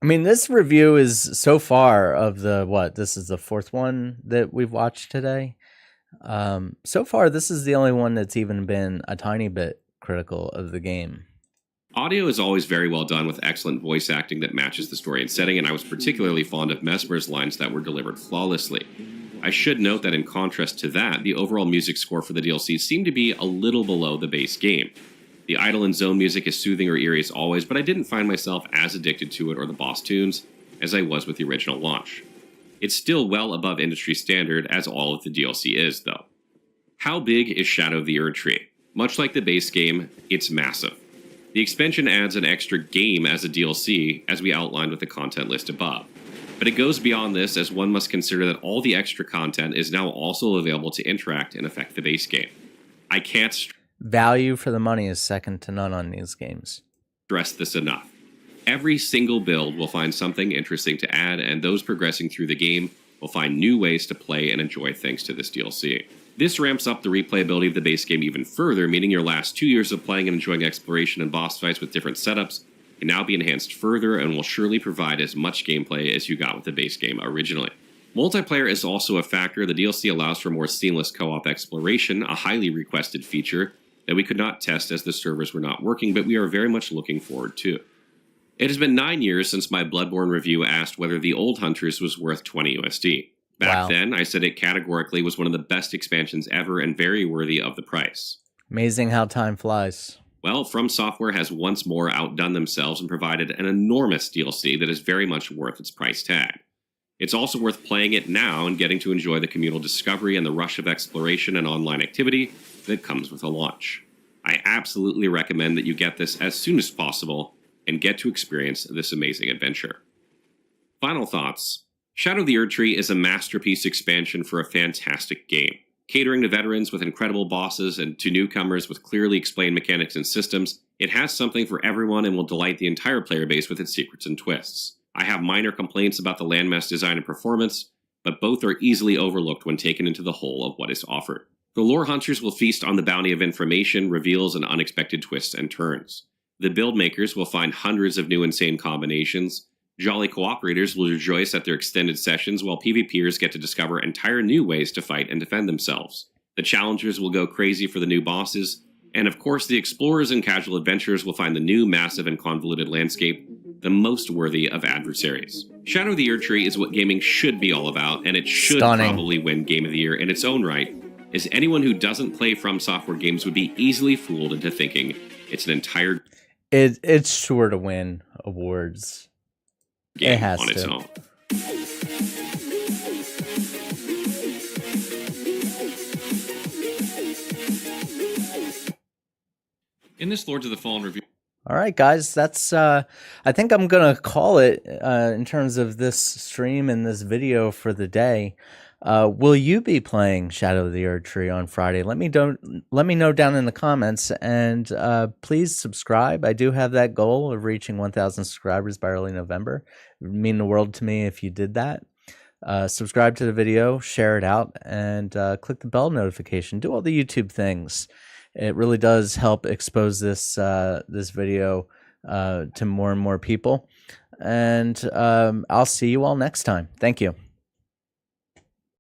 I mean, this review is so far of the, this is the fourth one that we've watched today. So far, this is the only one that's even been a tiny bit critical of the game. Audio is always very well done with excellent voice acting that matches the story and setting, and I was particularly fond of Mesmer's lines that were delivered flawlessly. I should note that in contrast to that, the overall music score for the DLC seemed to be a little below the base game. The idle and zone music is soothing or eerie as always, but I didn't find myself as addicted to it or the boss tunes as I was with the original launch. It's still well above industry standard, as all of the DLC is, though. How big is Shadow of the Erdtree? Much like the base game, it's massive. The expansion adds an extra game as a DLC, as we outlined with the content list above. But it goes beyond this, as one must consider that all the extra content is now also available to interact and affect the base game. I can't Value for the money is second to none on these games. stress this enough. Every single build will find something interesting to add, and those progressing through the game will find new ways to play and enjoy thanks to this DLC. This ramps up the replayability of the base game even further, meaning your last 2 years of playing and enjoying exploration and boss fights with different setups can now be enhanced further and will surely provide as much gameplay as you got with the base game originally. Multiplayer is also a factor. The DLC allows for more seamless co-op exploration, a highly requested feature that we could not test as the servers were not working, but we are very much looking forward to. It has been 9 years since my Bloodborne review asked whether the Old Hunters was worth 20 USD. Back then, I said it categorically was one of the best expansions ever and very worthy of the price. Amazing how time flies. Well, From Software has once more outdone themselves and provided an enormous DLC that is very much worth its price tag. It's also worth playing it now and getting to enjoy the communal discovery and the rush of exploration and online activity that comes with a launch. I absolutely recommend that you get this as soon as possible and get to experience this amazing adventure. Final thoughts. Shadow of the Erdtree is a masterpiece expansion for a fantastic game, catering to veterans with incredible bosses and to newcomers with clearly explained mechanics and systems. It has something for everyone and will delight the entire player base with its secrets and twists. I have minor complaints about the landmass design and performance, but both are easily overlooked when taken into the whole of what is offered. The lore hunters will feast on the bounty of information, reveals, and unexpected twists and turns. The build makers will find hundreds of new insane combinations. Jolly cooperators will rejoice at their extended sessions, while PvPers get to discover entire new ways to fight and defend themselves. The challengers will go crazy for the new bosses, and of course the explorers and casual adventurers will find the new massive and convoluted landscape the most worthy of adversaries. Shadow of the Erdtree is what gaming should be all about, and it should probably win Game of the Year in its own right, as anyone who doesn't play From Software games would be easily fooled into thinking it's an entire It's sure to win awards. game It has on its to. own. In this Lords of the Fallen review. All right, guys, that's I think I'm gonna call it in terms of this stream and this video for the day. Will you be playing Shadow of the Erdtree on Friday? Let me know down in the comments, and please subscribe. I do have that goal of reaching 1,000 subscribers by early November. It would mean the world to me if you did that. Subscribe to the video, share it out, and click the bell notification. Do all the YouTube things. It really does help expose this this video to more and more people. And I'll see you all next time. Thank you.